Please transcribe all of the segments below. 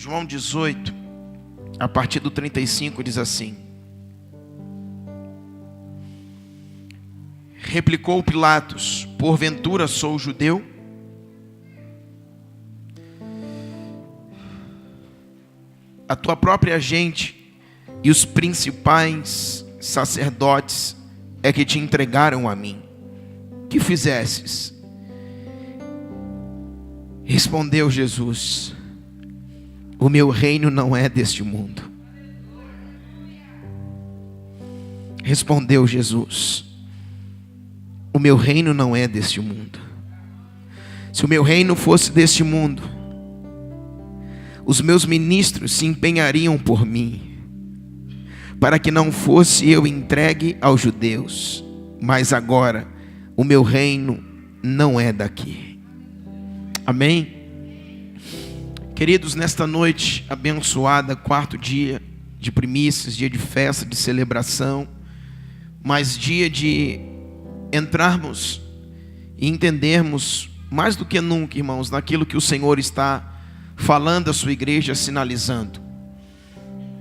João 18, a partir do 35, diz assim: replicou Pilatos: porventura sou judeu? A tua própria gente e os principais sacerdotes é que te entregaram a mim. Que fizesses? Respondeu Jesus: o meu reino não é deste mundo. Respondeu Jesus: o meu reino não é deste mundo. Se o meu reino fosse deste mundo, os meus ministros se empenhariam por mim, para que não fosse eu entregue aos judeus. Mas agora, o meu reino não é daqui. Amém? Queridos, nesta noite abençoada, quarto dia de primícias, dia de festa, de celebração, mas dia de entrarmos e entendermos mais do que nunca, irmãos, naquilo que o Senhor está falando à sua igreja, sinalizando.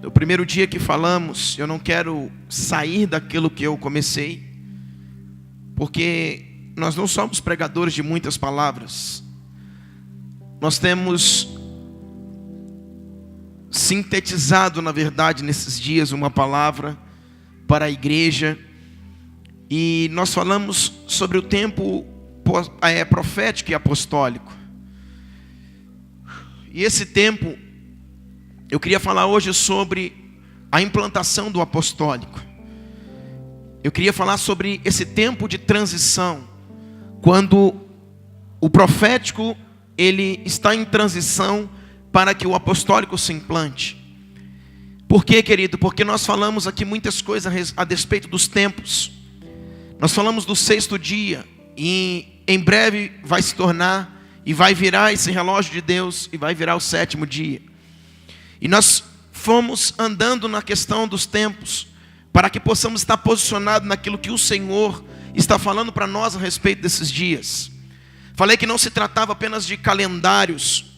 No primeiro dia que falamos, eu não quero sair daquilo que eu comecei, porque nós não somos pregadores de muitas palavras. Nós temos sintetizado, na verdade, nesses dias, uma palavra para a igreja. E nós falamos sobre o tempo profético e apostólico. E esse tempo, eu queria falar hoje sobre a implantação do apostólico. Eu queria falar sobre esse tempo de transição, quando o profético ele está em transição para que o apostólico se implante. Por quê, querido? Porque nós falamos aqui muitas coisas a despeito dos tempos. Nós falamos do sexto dia, e em breve vai se tornar e vai virar esse relógio de Deus e vai virar o sétimo dia. E nós fomos andando na questão dos tempos, para que possamos estar posicionados naquilo que o Senhor está falando para nós a respeito desses dias. Falei que não se tratava apenas de calendários,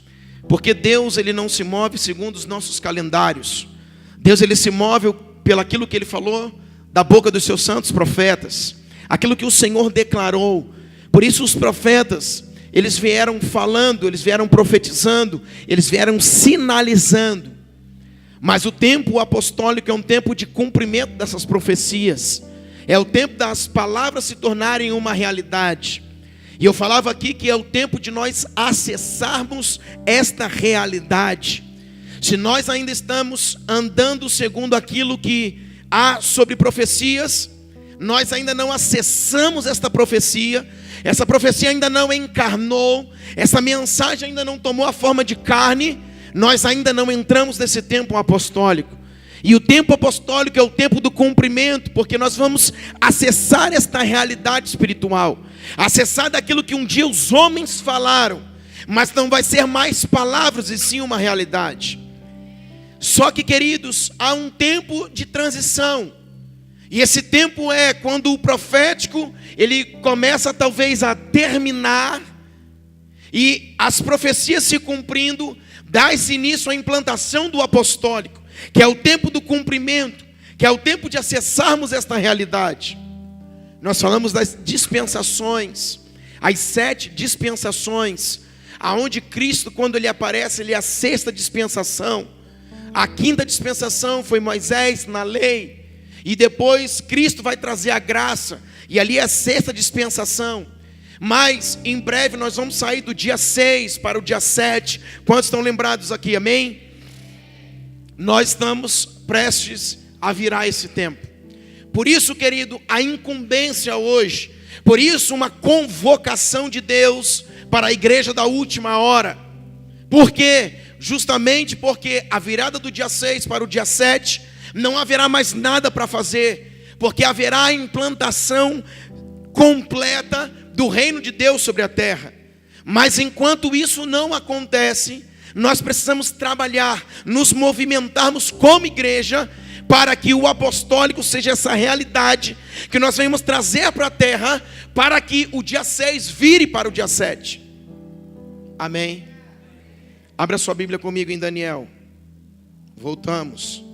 porque Deus ele não se move segundo os nossos calendários. Deus ele se move pelaquilo que ele falou da boca dos seus santos profetas, aquilo que o Senhor declarou. Por isso os profetas, eles vieram falando, eles vieram profetizando, eles vieram sinalizando. Mas o tempo apostólico é um tempo de cumprimento dessas profecias. É o tempo das palavras se tornarem uma realidade. E eu falava aqui que é o tempo de nós acessarmos esta realidade. Se nós ainda estamos andando segundo aquilo que há sobre profecias, nós ainda não acessamos esta profecia, essa profecia ainda não encarnou, essa mensagem ainda não tomou a forma de carne, nós ainda não entramos nesse tempo apostólico. E o tempo apostólico é o tempo do cumprimento, porque nós vamos acessar esta realidade espiritual, acessar daquilo que um dia os homens falaram, mas não vai ser mais palavras e sim uma realidade. Só que, queridos, há um tempo de transição. E esse tempo é quando o profético, ele começa talvez a terminar, e as profecias se cumprindo, dá-se início à implantação do apostólico, que é o tempo do cumprimento, que é o tempo de acessarmos esta realidade. Nós falamos das dispensações, as 7 dispensações, aonde Cristo, quando ele aparece, ele é a 6ª dispensação. A 5ª dispensação foi Moisés na lei, e depois Cristo vai trazer a graça, e ali é a 6ª dispensação. Mas em breve nós vamos sair do dia 6 para o dia 7. Quantos estão lembrados aqui, amém? Nós estamos prestes a virar esse tempo. Por isso, querido, a incumbência hoje, por isso uma convocação de Deus para a igreja da última hora. Por quê? Justamente porque a virada do dia 6 para o dia 7, não haverá mais nada para fazer, porque haverá a implantação completa do reino de Deus sobre a terra. Mas enquanto isso não acontece, nós precisamos trabalhar, nos movimentarmos como igreja, para que o apostólico seja essa realidade que nós venhamos trazer para a terra, para que o dia 6 vire para o dia 7. Amém? Abra sua Bíblia comigo em Daniel. Voltamos.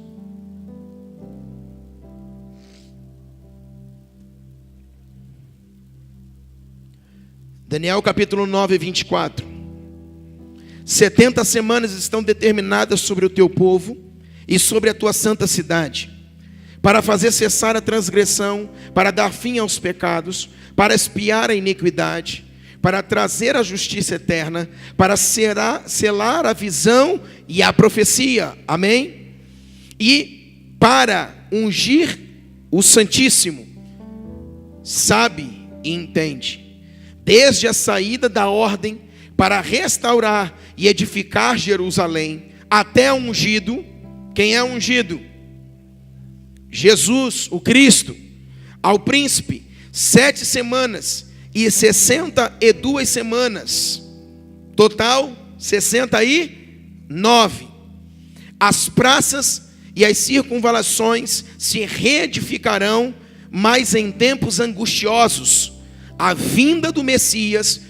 Daniel capítulo 9, 24. 70 semanas estão determinadas sobre o teu povo e sobre a tua santa cidade, para fazer cessar a transgressão, para dar fim aos pecados, para expiar a iniquidade, para trazer a justiça eterna, para selar a visão e a profecia. Amém? E para ungir o Santíssimo. Sabe e entende. Desde a saída da ordem para restaurar e edificar Jerusalém, até ungido. Quem é ungido? Jesus, o Cristo. Ao príncipe, 7 semanas e 62 semanas. Total, 69. As praças e as circunvalações se reedificarão, mas em tempos angustiosos. A vinda do Messias,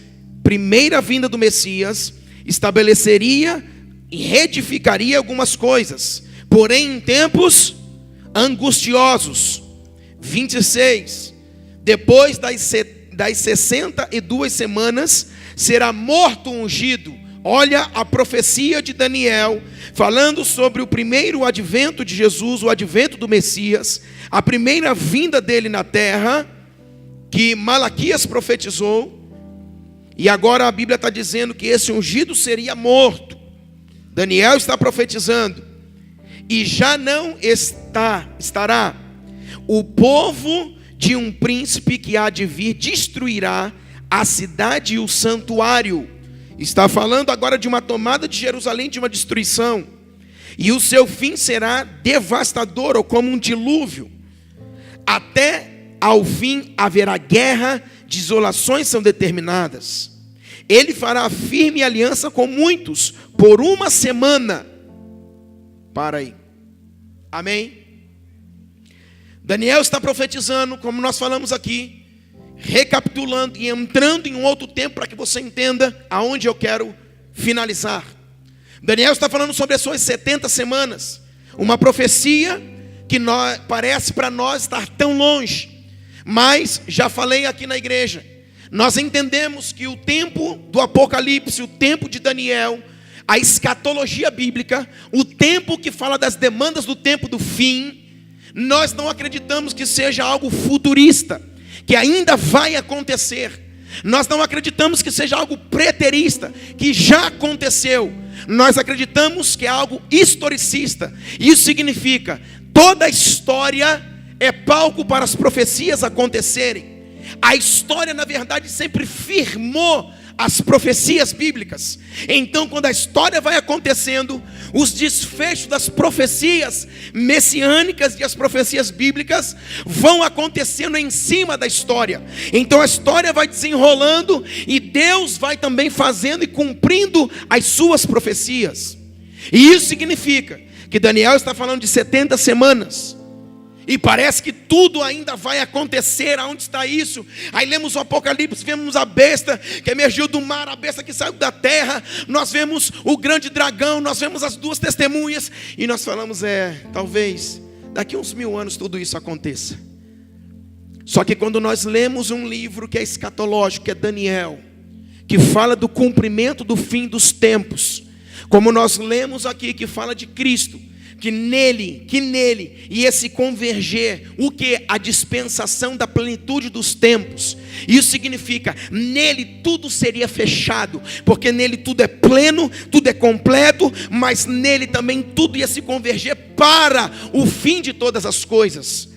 primeira vinda do Messias, estabeleceria e reedificaria algumas coisas, porém em tempos angustiosos. 26. Depois das 62 semanas, será morto o ungido. Olha a profecia de Daniel, falando sobre o primeiro advento de Jesus, o advento do Messias, a primeira vinda dele na terra, que Malaquias profetizou. E agora a Bíblia está dizendo que esse ungido seria morto. Daniel está profetizando. E já não estará o povo de um príncipe que há de vir destruirá a cidade e o santuário. Está falando agora de uma tomada de Jerusalém, de uma destruição. E o seu fim será devastador, ou como um dilúvio. Até ao fim haverá guerra, desolações são determinadas. Ele fará firme aliança com muitos por uma semana. Para aí. Amém? Daniel está profetizando, como nós falamos aqui, recapitulando e entrando em um outro tempo para que você entenda aonde eu quero finalizar. Daniel está falando sobre as suas 70 semanas, uma profecia que parece para nós estar tão longe, mas já falei aqui na igreja, nós entendemos que o tempo do Apocalipse, o tempo de Daniel, a escatologia bíblica, o tempo que fala das demandas do tempo do fim, nós não acreditamos que seja algo futurista, que ainda vai acontecer. Nós não acreditamos que seja algo preterista, que já aconteceu. Nós acreditamos que é algo historicista. Isso significa, toda a história é palco para as profecias acontecerem. A história, na verdade, sempre firmou as profecias bíblicas. Então, quando a história vai acontecendo, os desfechos das profecias messiânicas e as profecias bíblicas vão acontecendo em cima da história. Então a história vai desenrolando e Deus vai também fazendo e cumprindo as suas profecias. E isso significa que Daniel está falando de 70 semanas. E parece que tudo ainda vai acontecer. Aonde está isso? Aí lemos o Apocalipse, vemos a besta que emergiu do mar, a besta que saiu da terra. Nós vemos o grande dragão, nós vemos as duas testemunhas. E nós falamos, talvez daqui uns 1000 anos tudo isso aconteça. Só que quando nós lemos um livro que é escatológico, que é Daniel, que fala do cumprimento do fim dos tempos, como nós lemos aqui, que fala de Cristo, que nele, e esse converger, o que? A dispensação da plenitude dos tempos. Isso significa, nele tudo seria fechado, porque nele tudo é pleno, tudo é completo, mas nele também tudo ia se converger para o fim de todas as coisas.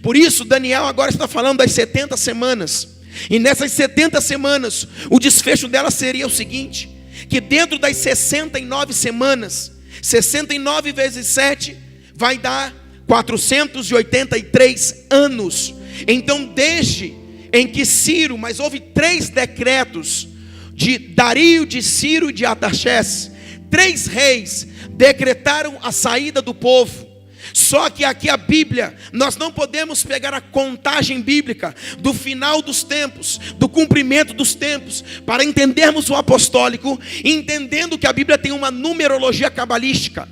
Por isso, Daniel agora está falando das 70 semanas, e nessas 70 semanas, o desfecho dela seria o seguinte, que dentro das 69 semanas, 69 vezes 7 vai dar 483 anos. Então desde em que Ciro, mas houve 3 decretos de Dario, de Ciro e de Artaxerxes, 3 reis decretaram a saída do povo. Só que aqui a Bíblia, nós não podemos pegar a contagem bíblica do final dos tempos, do cumprimento dos tempos, para entendermos o apostólico, entendendo que a Bíblia tem uma numerologia cabalística.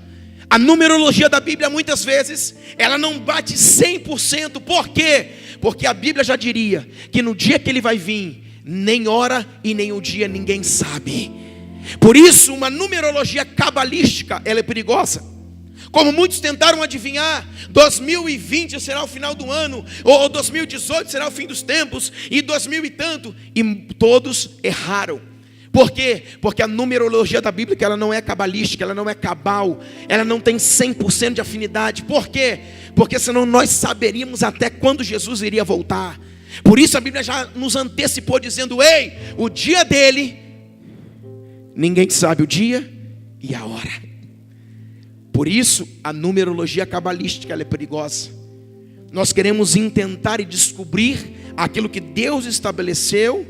A numerologia da Bíblia muitas vezes ela não bate 100%. Por quê? Porque a Bíblia já diria que no dia que ele vai vir, nem hora e nem o dia ninguém sabe. Por isso uma numerologia cabalística ela é perigosa. Como muitos tentaram adivinhar, 2020 será o final do ano, ou 2018 será o fim dos tempos, e 2000 e tanto, e todos erraram. Por quê? Porque a numerologia da Bíblia ela não é cabalística, ela não é cabal, ela não tem 100% de afinidade. Por quê? Porque senão nós saberíamos até quando Jesus iria voltar. Por isso a Bíblia já nos antecipou dizendo: ei, o dia dele, ninguém sabe o dia e a hora. Por isso a numerologia cabalística ela é perigosa. Nós queremos intentar e descobrir aquilo que Deus estabeleceu,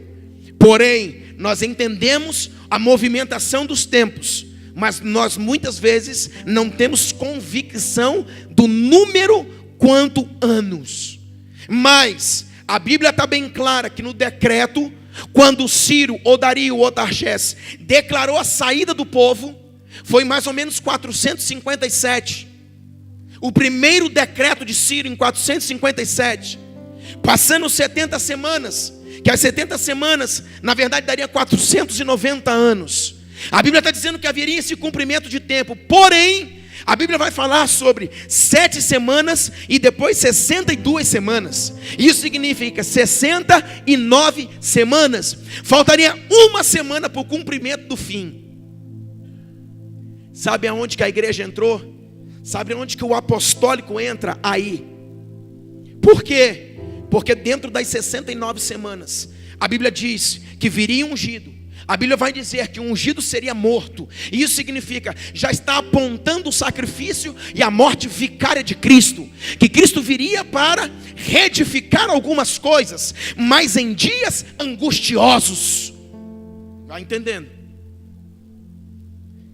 porém nós entendemos a movimentação dos tempos, mas nós muitas vezes não temos convicção do número quanto anos. Mas a Bíblia está bem clara que no decreto, quando Ciro, ou Dario, ou Tarxés declarou a saída do povo, foi mais ou menos 457. O primeiro decreto de Ciro em 457, passando 70 semanas, que as 70 semanas, na verdade, daria 490 anos. A Bíblia está dizendo que haveria esse cumprimento de tempo. Porém, a Bíblia vai falar sobre 7 semanas e depois 62 semanas. Isso significa 69 semanas. Faltaria uma semana para o cumprimento do fim. Sabe aonde que a igreja entrou? Sabe aonde que o apostólico entra? Aí. Por quê? Porque dentro das 69 semanas, a Bíblia diz que viria ungido. A Bíblia vai dizer que o ungido seria morto. E isso significa, já está apontando o sacrifício e a morte vicária de Cristo. Que Cristo viria para reedificar algumas coisas, mas em dias angustiosos. Está entendendo?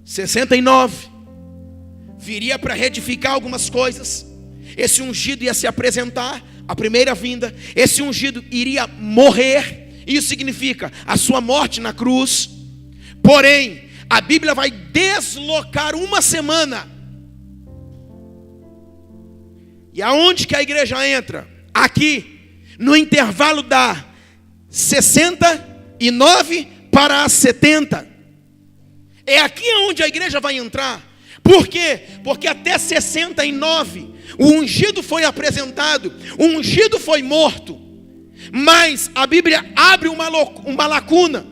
69. Viria para reedificar algumas coisas. Esse ungido ia se apresentar, a primeira vinda. Esse ungido iria morrer. Isso significa a sua morte na cruz. Porém, a Bíblia vai deslocar uma semana. E aonde que a igreja entra? Aqui, no intervalo da 69 para a 70. É aqui onde a igreja vai entrar. Por quê? Porque até 69 o ungido foi apresentado, o ungido foi morto. Mas a Bíblia abre uma lacuna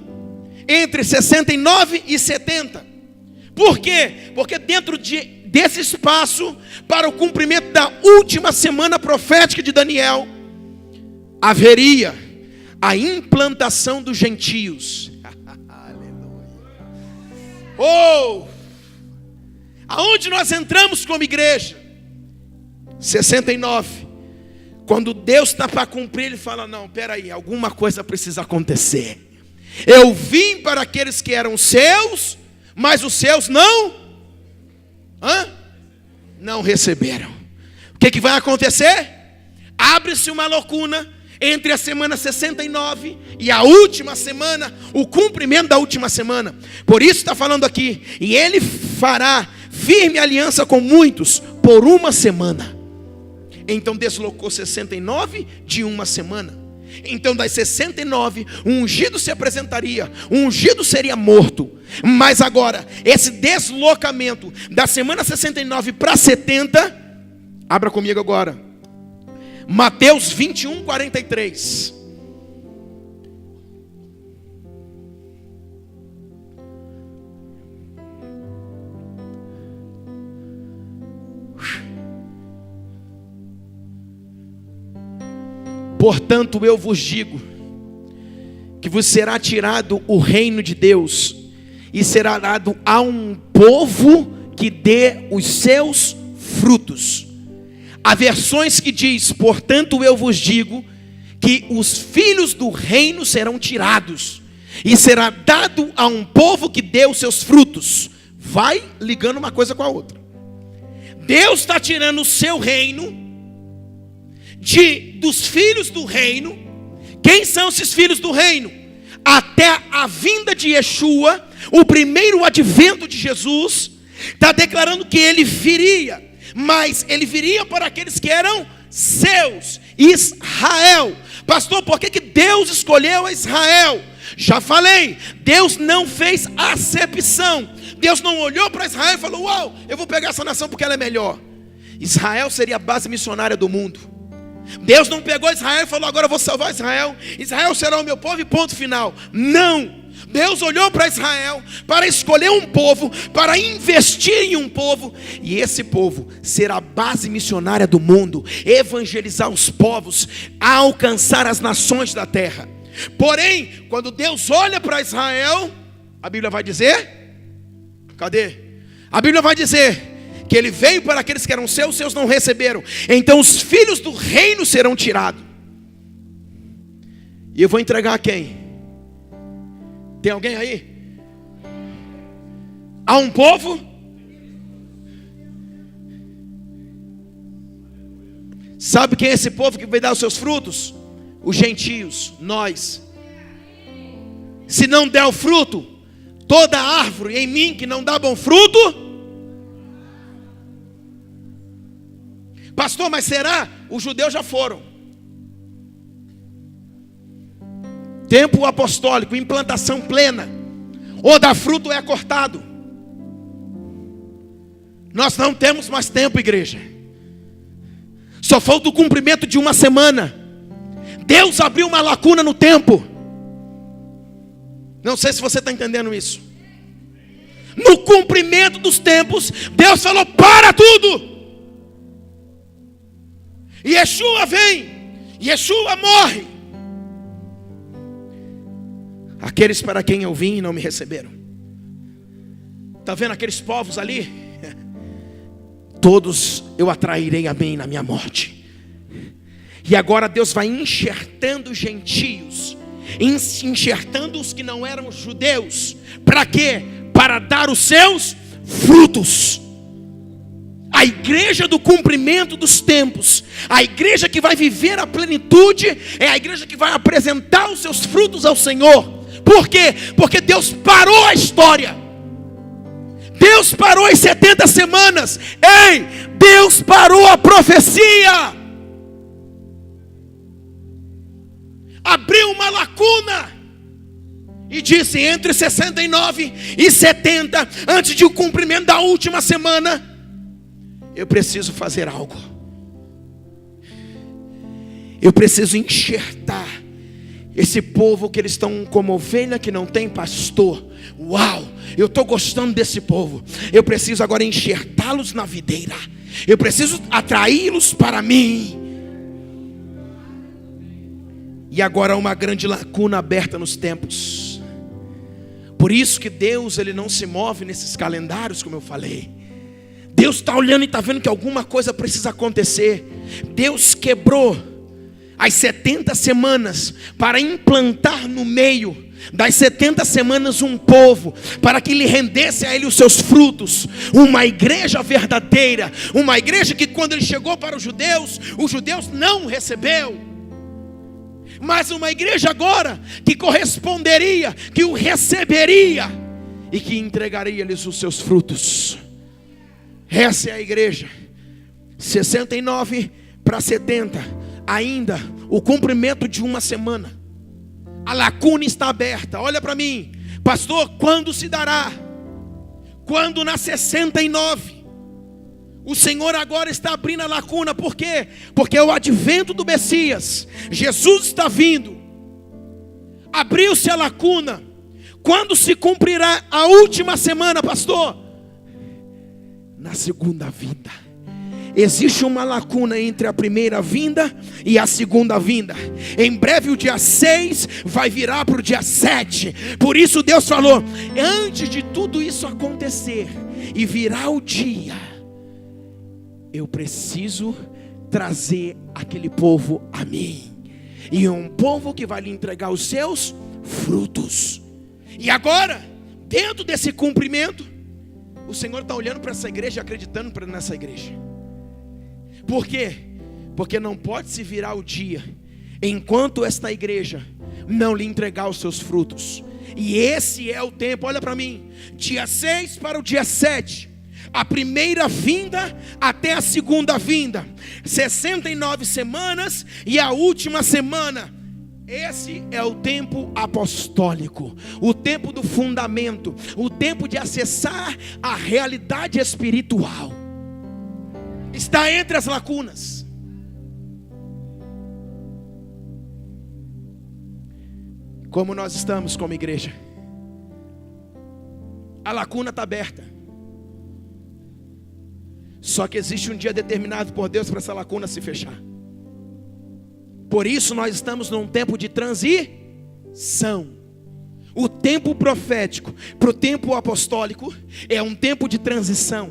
entre 69 e 70. Por quê? Porque dentro desse espaço, para o cumprimento da última semana profética de Daniel, haveria a implantação dos gentios. Oh! Aonde nós entramos como igreja? 69. Quando Deus está para cumprir, Ele fala: não, peraí, alguma coisa precisa acontecer. Eu vim para aqueles que eram seus, mas os seus não receberam. O que vai acontecer? Abre-se uma lacuna entre a semana 69 e a última semana, o cumprimento da última semana. Por isso está falando aqui: e Ele fará firme aliança com muitos por uma semana. Então deslocou 69 de uma semana. Então das 69, o ungido se apresentaria, o ungido seria morto. Mas agora, esse deslocamento da semana 69 para 70, abra comigo agora, Mateus 21, 43. Portanto, eu vos digo que vos será tirado o reino de Deus e será dado a um povo que dê os seus frutos. Há versões que diz: portanto, eu vos digo que os filhos do reino serão tirados e será dado a um povo que dê os seus frutos. Vai ligando uma coisa com a outra. Deus está tirando o seu reino dos filhos do reino. Quem são esses filhos do reino? Até a vinda de Yeshua, o primeiro advento de Jesus, Está declarando que ele viria, mas ele viria para aqueles que eram seus, Israel. Pastor, por que Deus escolheu Israel? Já falei, Deus não fez acepção. Deus não olhou para Israel e falou: uau, eu vou pegar essa nação porque ela é melhor. Israel seria a base missionária do mundo. Deus não pegou Israel e falou: agora eu vou salvar Israel, Israel será o meu povo e ponto final. Não. Deus olhou para Israel para escolher um povo, para investir em um povo, e esse povo será a base missionária do mundo, evangelizar os povos, alcançar as nações da terra. Porém, quando Deus olha para Israel, a Bíblia vai dizer, cadê? A Bíblia vai dizer que ele veio para aqueles que eram seus não receberam. Então os filhos do reino serão tirados. E eu vou entregar a quem? Tem alguém aí? Há um povo? Sabe quem é esse povo que vai dar os seus frutos? Os gentios, nós. Se não der o fruto, toda árvore em mim que não dá bom fruto. Pastor, mas será? Os judeus já foram. Tempo apostólico, implantação plena. Ou dá fruto ou é cortado. Nós não temos mais tempo, igreja. Só falta o cumprimento de uma semana. Deus abriu uma lacuna no tempo. Não sei se você está entendendo isso. No cumprimento dos tempos, Deus falou: para tudo. Yeshua vem, Yeshua morre. Aqueles para quem eu vim não me receberam. Está vendo aqueles povos ali? Todos eu atrairei a mim na minha morte. E agora Deus vai enxertando os gentios, enxertando os que não eram judeus. Para quê? Para dar os seus frutos. A igreja do cumprimento dos tempos, a igreja que vai viver a plenitude, é a igreja que vai apresentar os seus frutos ao Senhor. Por quê? Porque Deus parou a história. Deus parou as 70 semanas. Ei, Deus parou a profecia. Abriu uma lacuna e disse: entre 69 e 70, antes de o cumprimento da última semana, eu preciso fazer algo. Eu preciso enxertar esse povo que eles estão como ovelha que não tem pastor. Uau, eu estou gostando desse povo. Eu preciso agora enxertá-los na videira. Eu preciso atraí-los para mim. E agora há uma grande lacuna aberta nos tempos. Por isso que Deus, ele não se move nesses calendários, como eu falei. Deus está olhando e está vendo que alguma coisa precisa acontecer. Deus quebrou as 70 semanas para implantar no meio das 70 semanas um povo, para que lhe rendesse a ele os seus frutos. Uma igreja verdadeira, uma igreja que quando ele chegou para os judeus não recebeu. Mas uma igreja agora que corresponderia, que o receberia e que entregaria-lhes os seus frutos. Essa é a igreja. 69 para 70. Ainda o cumprimento de uma semana. A lacuna está aberta. Olha para mim, pastor, quando se dará? Quando na 69. O Senhor agora está abrindo a lacuna. Por quê? Porque é o advento do Messias. Jesus está vindo. Abriu-se a lacuna. Quando se cumprirá a última semana, pastor? Na segunda vinda. Existe uma lacuna entre a primeira vinda e a segunda vinda. Em breve o dia 6 vai virar para o dia 7. Por isso Deus falou: antes de tudo isso acontecer e virar o dia, eu preciso trazer aquele povo a mim. E um povo que vai lhe entregar os seus frutos. E agora, dentro desse cumprimento, o Senhor está olhando para essa igreja e acreditando nessa igreja. Por quê? Porque não pode se virar o dia enquanto esta igreja não lhe entregar os seus frutos. E esse é o tempo, olha para mim, dia 6 para o dia 7. A primeira vinda até a segunda vinda, 69 semanas e a última semana. Esse é o tempo apostólico, o tempo do fundamento, o tempo de acessar a realidade espiritual. Está entre as lacunas. Como nós estamos como igreja? A lacuna está aberta. Só que existe um dia determinado por Deus para essa lacuna se fechar. Por isso nós estamos num tempo de transição. O tempo profético para o tempo apostólico é um tempo de transição.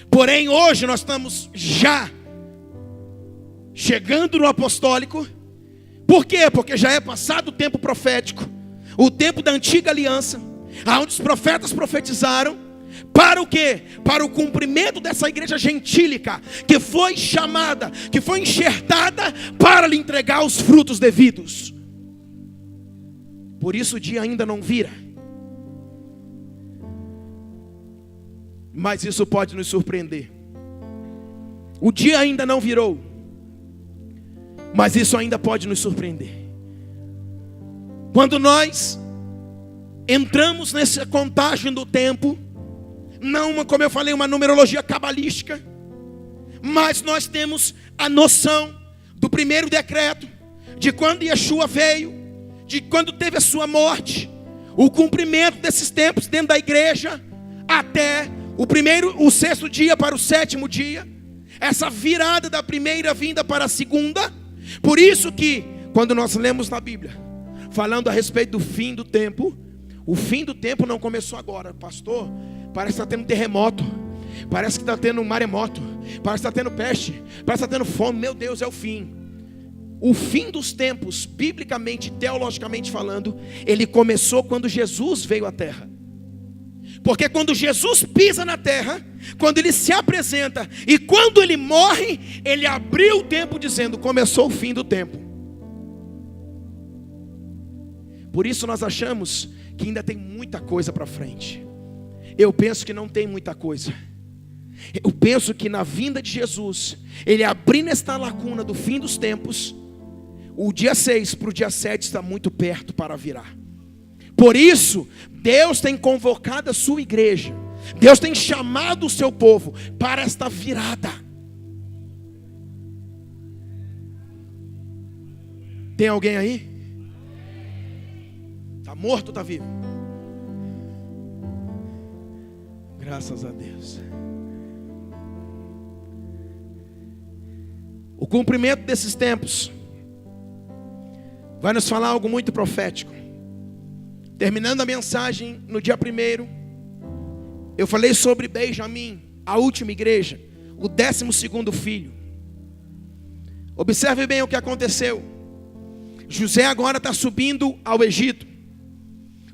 Porém hoje nós estamos já chegando no apostólico. Por quê? Porque já é passado o tempo profético, o tempo da antiga aliança, onde os profetas profetizaram. Para o quê? Para o cumprimento dessa igreja gentílica, que foi chamada, que foi enxertada para lhe entregar os frutos devidos. Por isso o dia ainda não vira. Mas isso pode nos surpreender. O dia ainda não virou, mas isso ainda pode nos surpreender. Quando nós entramos nessa contagem do tempo, não, como eu falei, uma numerologia cabalística, mas nós temos a noção do primeiro decreto, de quando Yeshua veio, de quando teve a sua morte, o cumprimento desses tempos dentro da igreja, até o sexto dia para o sétimo dia, essa virada da primeira vinda para a segunda. Por isso que, quando nós lemos na Bíblia, falando a respeito do fim do tempo, o fim do tempo não começou agora, pastor. Parece que está tendo terremoto, parece que está tendo maremoto, parece que está tendo peste, parece que está tendo fome. Meu Deus, é o fim. O fim dos tempos, biblicamente, teologicamente falando, ele começou quando Jesus veio à terra. Porque quando Jesus pisa na terra, quando ele se apresenta e quando ele morre, ele abriu o tempo dizendo: começou o fim do tempo. Por isso nós achamos que ainda tem muita coisa para frente. Eu penso que não tem muita coisa. Eu penso que na vinda de Jesus, ele abrindo esta lacuna do fim dos tempos, o dia 6 para o dia 7 está muito perto para virar. Por isso, Deus tem convocado a sua igreja, Deus tem chamado o seu povo para esta virada. Tem alguém aí? Está morto ou está vivo? Graças a Deus. O cumprimento desses tempos vai nos falar algo muito profético. Terminando a mensagem no dia 1º, eu falei sobre Benjamim, a última igreja, o 12º filho. Observe bem o que aconteceu. José agora está subindo ao Egito.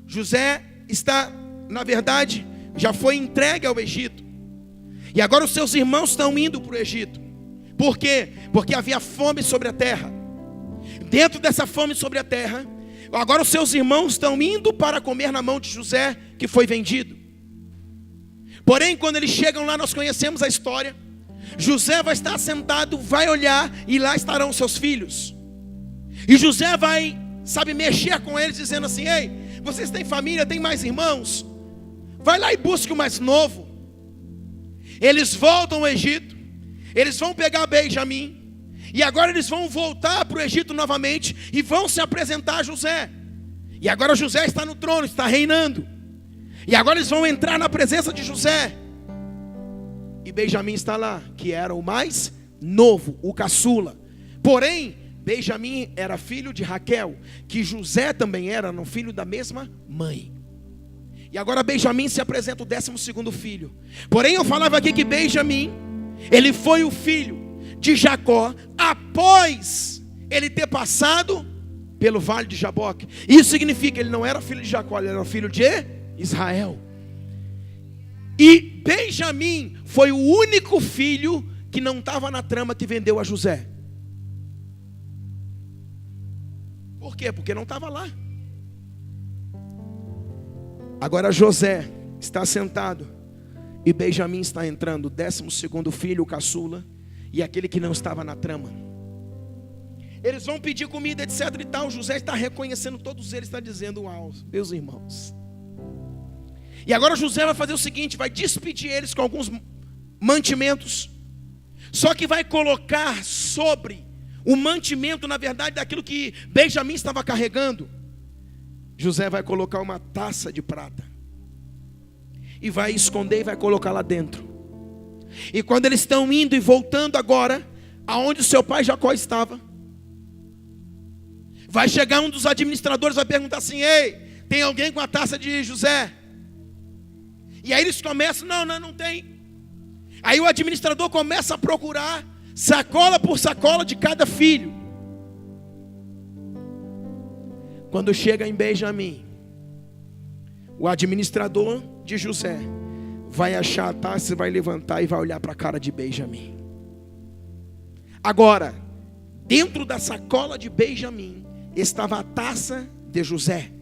José está, na verdade, já foi entregue ao Egito. E agora os seus irmãos estão indo para o Egito. Por quê? Porque havia fome sobre a terra. Dentro dessa fome sobre a terra, agora os seus irmãos estão indo para comer na mão de José, que foi vendido. Porém, quando eles chegam lá, nós conhecemos a história. José vai estar sentado, vai olhar, e lá estarão seus filhos. E José vai, mexer com eles, dizendo assim: ei, vocês têm família, têm mais irmãos? Vai lá e busque o mais novo. Eles voltam ao Egito. Eles vão pegar Benjamim. E agora eles vão voltar para o Egito novamente. E vão se apresentar a José. E agora José está no trono, está reinando. E agora eles vão entrar na presença de José. E Benjamim está lá, que era o mais novo, o caçula. Porém, Benjamim era filho de Raquel, que José também era filho da mesma mãe. E agora Benjamim se apresenta o 12º filho. Porém eu falava aqui que Benjamim, ele foi o filho de Jacó após ele ter passado pelo vale de Jaboque. Isso significa que ele não era filho de Jacó, ele era filho de Israel. E Benjamim foi o único filho que não estava na trama que vendeu a José. Por quê? Porque não estava lá. Agora José está sentado E Benjamim está entrando, o 12º filho, o caçula, e aquele que não estava na trama. Eles vão pedir comida, etc e tal. José está reconhecendo todos eles, está dizendo: uau, meus irmãos. E agora José vai fazer o seguinte: vai despedir eles com alguns mantimentos. Só que vai colocar sobre o mantimento, na verdade, daquilo que Benjamim estava carregando. José vai colocar uma taça de prata e vai esconder e vai colocar lá dentro. E quando eles estão indo e voltando agora aonde o seu pai Jacó estava, vai chegar um dos administradores, vai perguntar assim: ei, tem alguém com a taça de José? E aí eles começam: não tem. Aí o administrador começa a procurar sacola por sacola de cada filho. Quando chega em Benjamim, o administrador de José vai achar a taça, vai levantar e vai olhar para a cara de Benjamim. Agora, dentro da sacola de Benjamim estava a taça de José.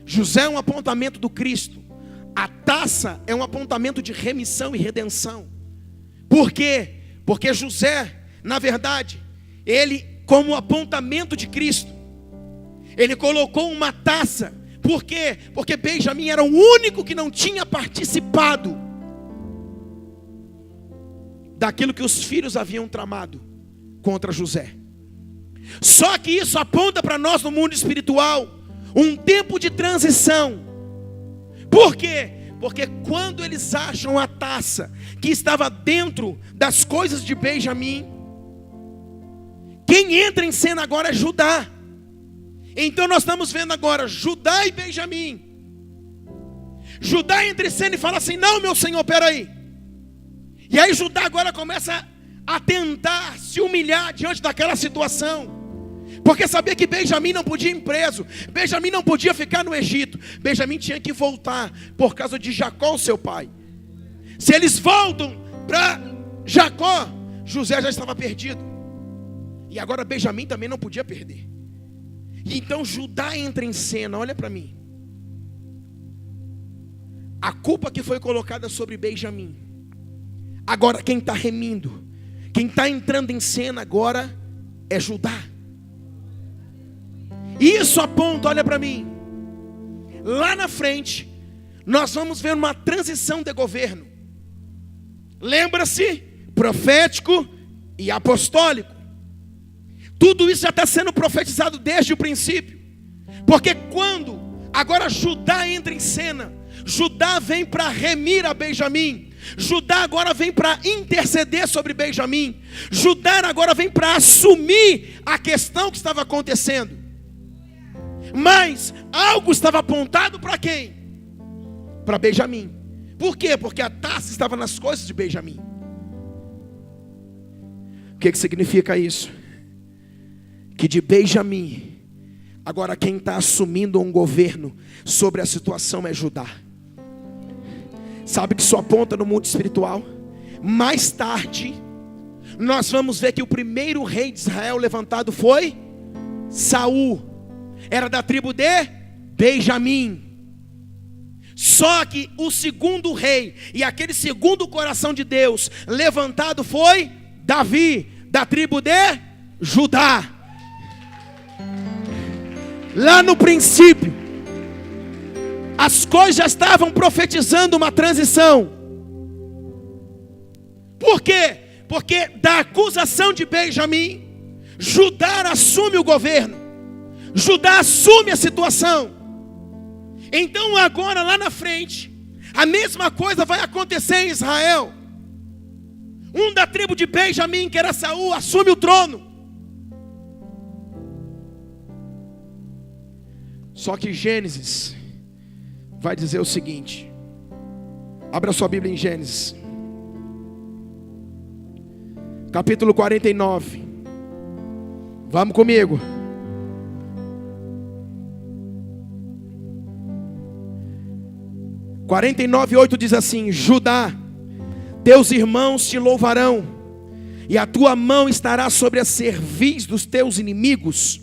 José é um apontamento do Cristo. A taça é um apontamento de remissão e redenção. Por quê? Porque José, na verdade, ele, como apontamento de Cristo, ele colocou uma taça. Por quê? Porque Benjamim era o único que não tinha participado daquilo que os filhos haviam tramado contra José. Só que isso aponta para nós no mundo espiritual um tempo de transição. Por quê? Porque quando eles acham a taça que estava dentro das coisas de Benjamim, quem entra em cena agora é Judá. Então nós estamos vendo agora Judá e Benjamim. Judá entra em cena e fala assim: não, meu senhor, peraí. E aí Judá agora começa a tentar se humilhar diante daquela situação, porque sabia que Benjamim não podia ir preso, Benjamim não podia ficar no Egito, Benjamim tinha que voltar por causa de Jacó, seu pai. Se eles voltam para Jacó, José já estava perdido, e agora Benjamim também não podia perder. E então Judá entra em cena. Olha para mim, a culpa que foi colocada sobre Benjamim, agora quem está remindo, quem está entrando em cena agora é Judá. Isso aponta, olha para mim, lá na frente nós vamos ver uma transição de governo. Lembra-se, profético e apostólico. Tudo isso já está sendo profetizado desde o princípio. Porque quando agora Judá entra em cena, Judá vem para remir a Benjamim. Judá agora vem para interceder sobre Benjamim. Judá agora vem para assumir a questão que estava acontecendo. Mas algo estava apontado para quem? Para Benjamim. Por quê? Porque a taça estava nas coisas de Benjamim. O que significa isso? Que de Benjamim, agora quem está assumindo um governo sobre a situação é Judá. Sabe que isso aponta no mundo espiritual? Mais tarde, nós vamos ver que o primeiro rei de Israel levantado foi Saul. Era da tribo de Benjamim. Só que o segundo rei e aquele segundo coração de Deus levantado foi Davi, da tribo de Judá. Lá no princípio, as coisas já estavam profetizando uma transição. Por quê? Porque da acusação de Benjamim, Judá assume o governo. Judá assume a situação. Então agora lá na frente, a mesma coisa vai acontecer em Israel. Um da tribo de Benjamim, que era Saul, assume o trono. Só que Gênesis vai dizer o seguinte. Abra sua Bíblia em Gênesis capítulo 49. Vamos comigo. (49:8) 49:8 diz assim: Judá, teus irmãos te louvarão, e a tua mão estará sobre a cerviz dos teus inimigos,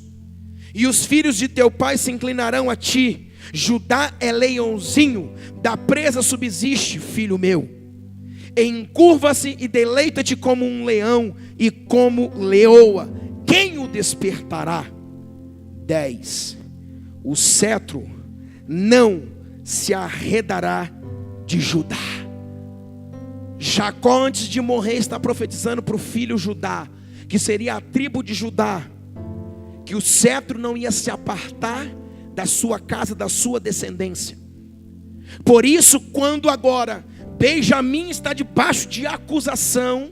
e os filhos de teu pai se inclinarão a ti. Judá é leãozinho, da presa subsiste, filho meu. Encurva-se e deleita-te como um leão e como leoa. Quem o despertará? 10. O cetro não se arredará de Judá. Jacó, antes de morrer, está profetizando para o filho Judá, que seria a tribo de Judá, que o cetro não ia se apartar da sua casa, da sua descendência. Por isso, quando agora Benjamim está debaixo de acusação,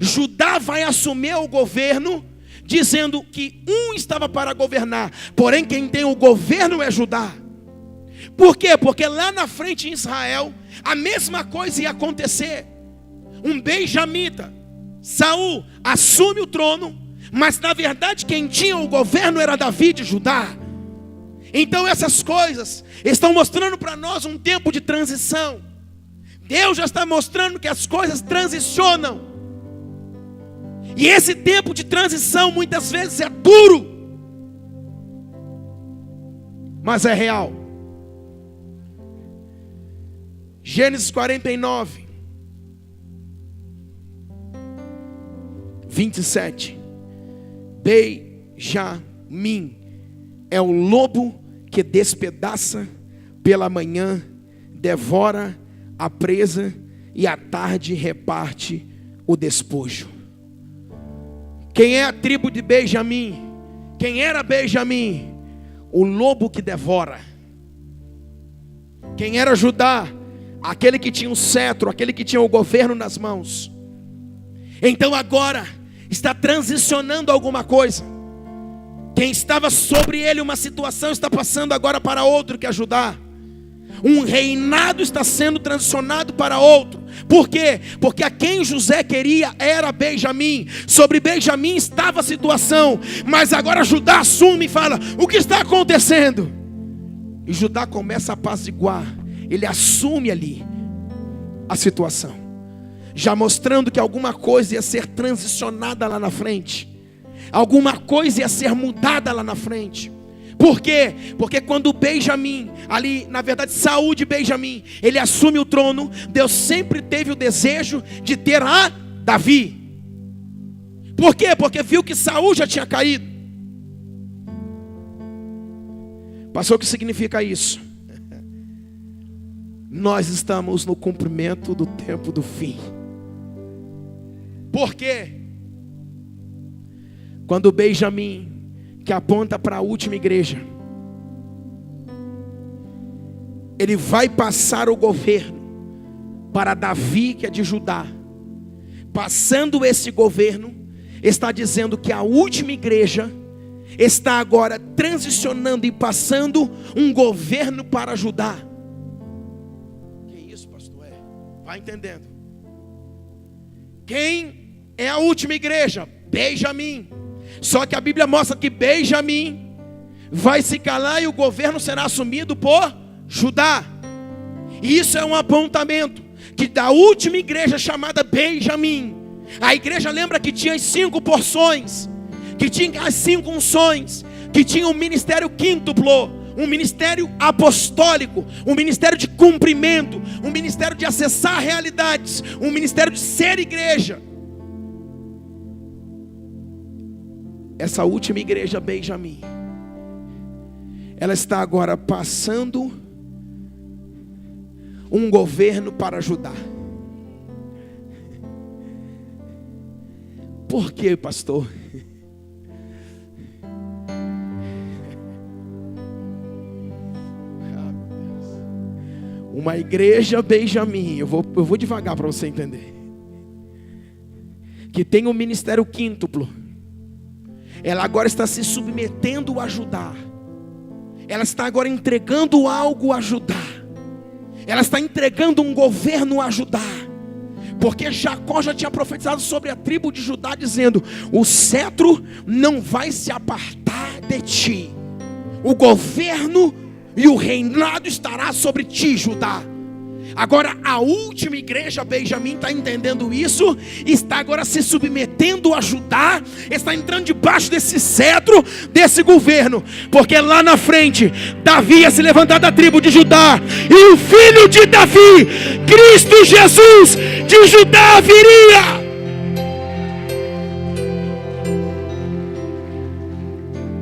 Judá vai assumir o governo, dizendo que um estava para governar, porém quem tem o governo é Judá. Por quê? Porque lá na frente em Israel, a mesma coisa ia acontecer. Um benjamita, Saul, assume o trono, mas na verdade quem tinha o governo era Davi de Judá. Então essas coisas estão mostrando para nós um tempo de transição. Deus já está mostrando que as coisas transicionam. E esse tempo de transição muitas vezes é duro, mas é real. Gênesis 49, 27. Benjamim é o lobo que despedaça pela manhã, devora a presa e à tarde reparte o despojo. Quem é a tribo de Benjamim? Quem era Benjamim? O lobo que devora. Quem era Judá? Aquele que tinha o cetro, aquele que tinha o governo nas mãos. Então agora está transicionando alguma coisa. Quem estava sobre ele uma situação está passando agora para outro que é Judá. Um reinado está sendo transicionado para outro. Por quê? Porque a quem José queria era Benjamim. Sobre Benjamim estava a situação, mas agora Judá assume e fala: o que está acontecendo? E Judá começa a apaziguar. Ele assume ali a situação, já mostrando que alguma coisa ia ser transicionada lá na frente. Alguma coisa ia ser mudada lá na frente. Por quê? Porque quando Benjamim, ali na verdade Saul de Benjamim, ele assume o trono, Deus sempre teve o desejo de ter a Davi. Por quê? Porque viu que Saul já tinha caído. Pastor, o que significa isso? Nós estamos no cumprimento do tempo do fim. Por quê? Quando Benjamim, que aponta para a última igreja, ele vai passar o governo para Davi, que é de Judá. Passando esse governo, está dizendo que a última igreja está agora transicionando e passando um governo para Judá. Que isso, pastor? Vai entendendo. Quem é a última igreja? Benjamim. Só que a Bíblia mostra que Benjamim vai se calar e o governo será assumido por Judá. E isso é um apontamento que da última igreja chamada Benjamim, a igreja lembra que tinha as 5 porções, que tinha as 5 unções, que tinha um ministério quíntuplo, um ministério apostólico, um ministério de cumprimento, um ministério de acessar realidades, um ministério de ser igreja. Essa última igreja Benjamim, ela está agora passando um governo para Judá. Por quê, pastor? Uma igreja Benjamim, eu vou devagar para você entender, que tem um ministério quíntuplo, ela agora está se submetendo a Judá. Ela está agora entregando algo a Judá. Ela está entregando um governo a Judá. Porque Jacó já tinha profetizado sobre a tribo de Judá, dizendo: o cetro não vai se apartar de ti. O governo e o reinado estará sobre ti, Judá. Agora a última igreja Benjamim está entendendo isso, está agora se submetendo vindo a Judá, está entrando debaixo desse cetro, desse governo, porque lá na frente Davi ia se levantar da tribo de Judá, e o filho de Davi, Cristo Jesus de Judá, viria.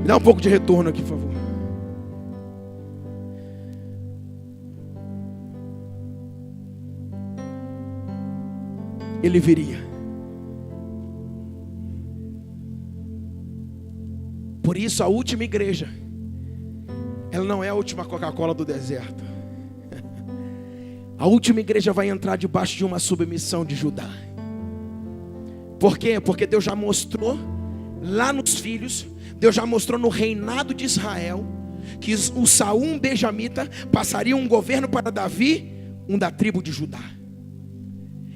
Me dá um pouco de retorno aqui, por favor. Ele viria. Por isso a última igreja, ela não é a última Coca-Cola do deserto. A última igreja vai entrar debaixo de uma submissão de Judá. Por quê? Porque Deus já mostrou lá nos filhos, Deus já mostrou no reinado de Israel, que o Saul, um benjamita, passaria um governo para Davi, um da tribo de Judá.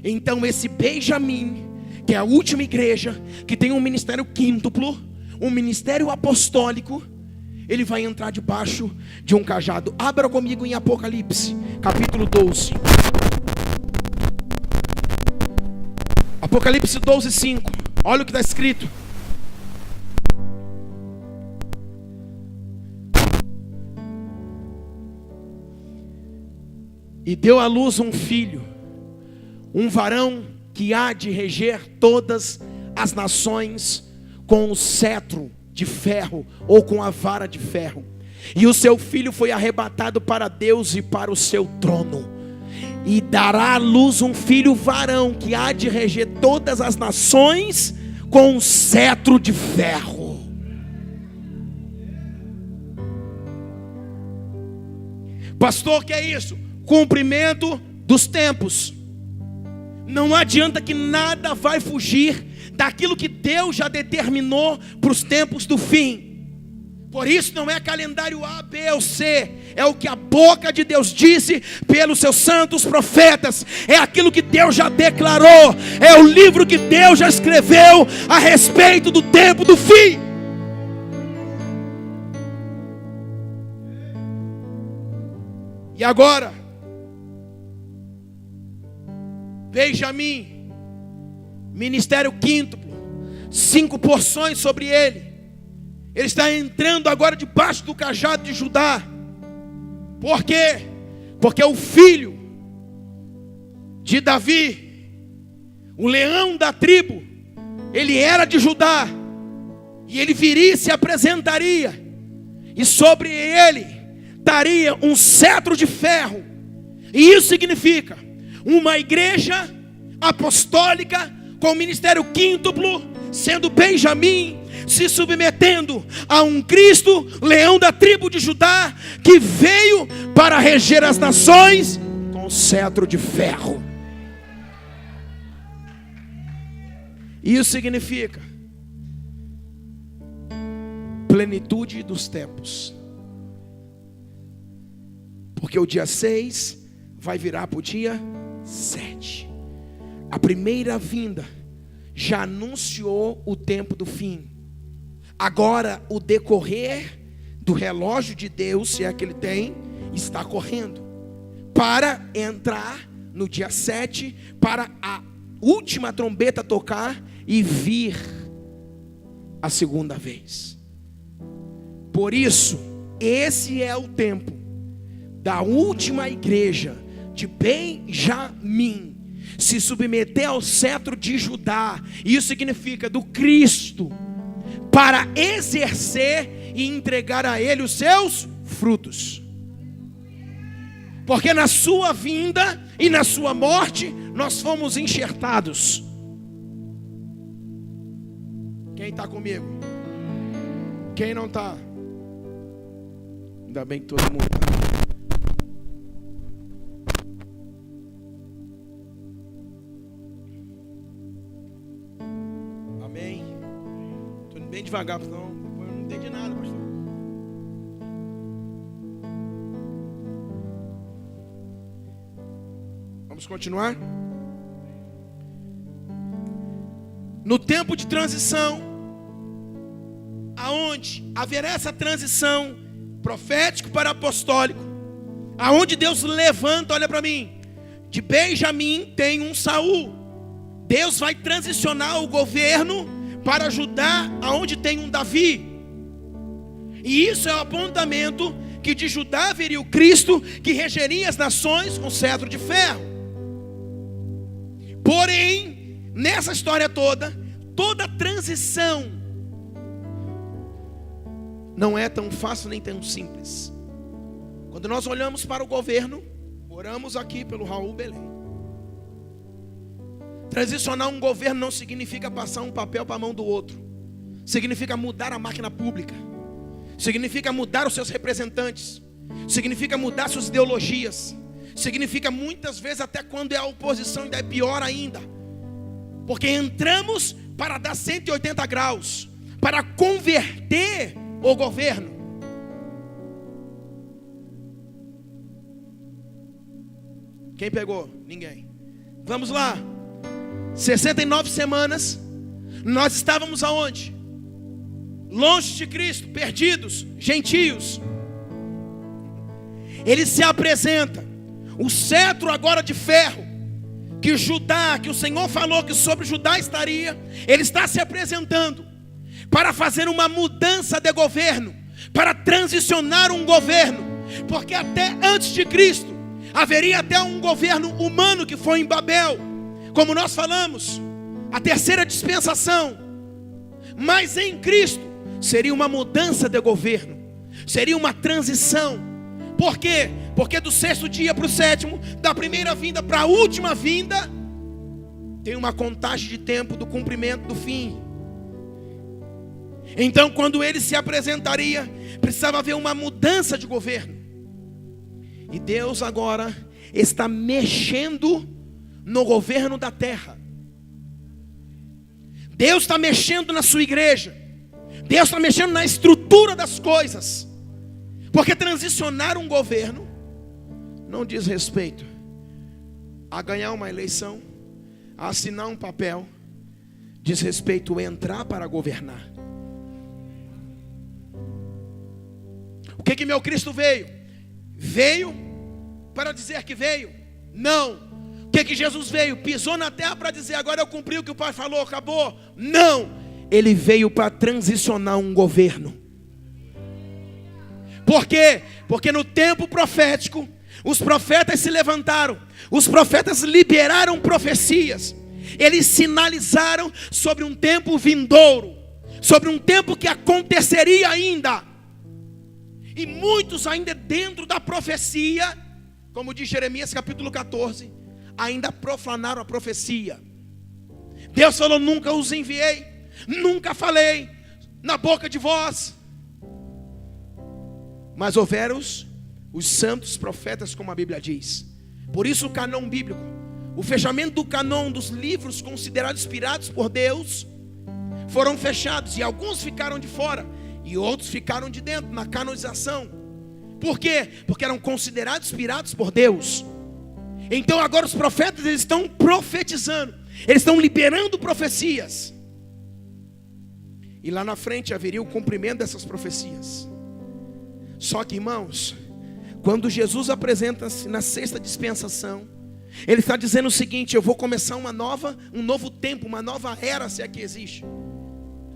Então esse Benjamim, que é a última igreja, que tem um ministério quíntuplo, um ministério apostólico, ele vai entrar debaixo de um cajado. Abra comigo em Apocalipse, capítulo 12. Apocalipse 12, 5. Olha o que está escrito. E deu à luz um filho, um varão que há de reger todas as nações com o cetro de ferro, ou com a vara de ferro. E o seu filho foi arrebatado para Deus e para o seu trono. E dará à luz um filho varão que há de reger todas as nações com o cetro de ferro. Pastor, o que é isso? Cumprimento dos tempos. Não adianta, que nada vai fugir daquilo que Deus já determinou para os tempos do fim. Por isso não é calendário A, B ou C, é o que a boca de Deus disse pelos seus santos profetas, é aquilo que Deus já declarou, é o livro que Deus já escreveu a respeito do tempo do fim. E agora, Benjamim, ministério quíntuplo, 5 porções sobre ele. Ele está entrando agora debaixo do cajado de Judá. Por quê? Porque o filho de Davi, o leão da tribo, ele era de Judá, e ele viria e se apresentaria, e sobre ele estaria um cetro de ferro. E isso significa uma igreja apostólica com ministério quíntuplo, sendo Benjamim, se submetendo a um Cristo, leão da tribo de Judá, que veio para reger as nações com cetro de ferro. Isso significa plenitude dos tempos. Porque o dia 6 vai virar para o dia 7. A primeira vinda já anunciou o tempo do fim. Agora o decorrer do relógio de Deus, se é que ele tem, está correndo para entrar no dia 7, para a última trombeta tocar e vir a segunda vez. Por isso, esse é o tempo da última igreja de Benjamim se submeter ao cetro de Judá. Isso significa do Cristo, para exercer e entregar a ele os seus frutos. Porque na sua vinda e na sua morte nós fomos enxertados. Quem está comigo? Quem não está? Ainda bem que todo mundo está. Amém. Estou indo bem devagar, senão depois eu não entendi nada, pastor. Vamos continuar? No tempo de transição, aonde haverá essa transição profético para apostólico, aonde Deus levanta, olha para mim, de Benjamim tem um Saul, Deus vai transicionar o governo para Judá, aonde tem um Davi. E isso é o apontamento que de Judá viria o Cristo, que regeria as nações com cetro de ferro. Porém, nessa história toda transição não é tão fácil nem tão simples. Quando nós olhamos para o governo, oramos aqui pelo Raul Belém. Transicionar um governo não significa passar um papel para a mão do outro. Significa mudar a máquina pública. Significa mudar os seus representantes. Significa mudar suas ideologias. Significa muitas vezes, até quando é a oposição, ainda é pior ainda. Porque entramos para dar 180 graus, para converter o governo. Quem pegou? Ninguém. Vamos lá. 69 semanas, nós estávamos aonde? Longe de Cristo, perdidos, gentios. Ele se apresenta, o cetro agora de ferro, que Judá, que o Senhor falou que sobre Judá estaria, ele está se apresentando, para fazer uma mudança de governo, para transicionar um governo, porque até antes de Cristo, haveria até um governo humano que foi em Babel, como nós falamos, a terceira dispensação. Mas em Cristo seria uma mudança de governo, seria uma transição. Por quê? Porque do sexto dia para o sétimo, da primeira vinda para a última vinda, tem uma contagem de tempo do cumprimento do fim. Então, quando ele se apresentaria, precisava haver uma mudança de governo. E Deus agora está mexendo no governo da terra. Deus está mexendo na sua igreja. Deus está mexendo na estrutura das coisas. Porque transicionar um governo não diz respeito a ganhar uma eleição, a assinar um papel. Diz respeito a entrar para governar. O que meu Cristo veio? Veio para dizer que veio? Não. O que Jesus veio? Pisou na terra para dizer agora eu cumpri o que o Pai falou, acabou? Não. Ele veio para transicionar um governo. Por quê? Porque no tempo profético, os profetas se levantaram, os profetas liberaram profecias, eles sinalizaram sobre um tempo vindouro, sobre um tempo que aconteceria ainda. E muitos ainda dentro da profecia, como diz Jeremias capítulo 14, ainda profanaram a profecia. Deus falou: nunca os enviei, nunca falei na boca de vós. Mas houveram os santos profetas, como a Bíblia diz. Por isso o canon bíblico, o fechamento do canon dos livros considerados inspirados por Deus, foram fechados, e alguns ficaram de fora e outros ficaram de dentro na canonização. Por quê? Porque eram considerados inspirados por Deus. Então agora os profetas, eles estão profetizando, eles estão liberando profecias, e lá na frente haveria o cumprimento dessas profecias. Só que, irmãos, quando Jesus apresenta-se na sexta dispensação, ele está dizendo o seguinte: eu vou começar um novo tempo, uma nova era, se é que existe.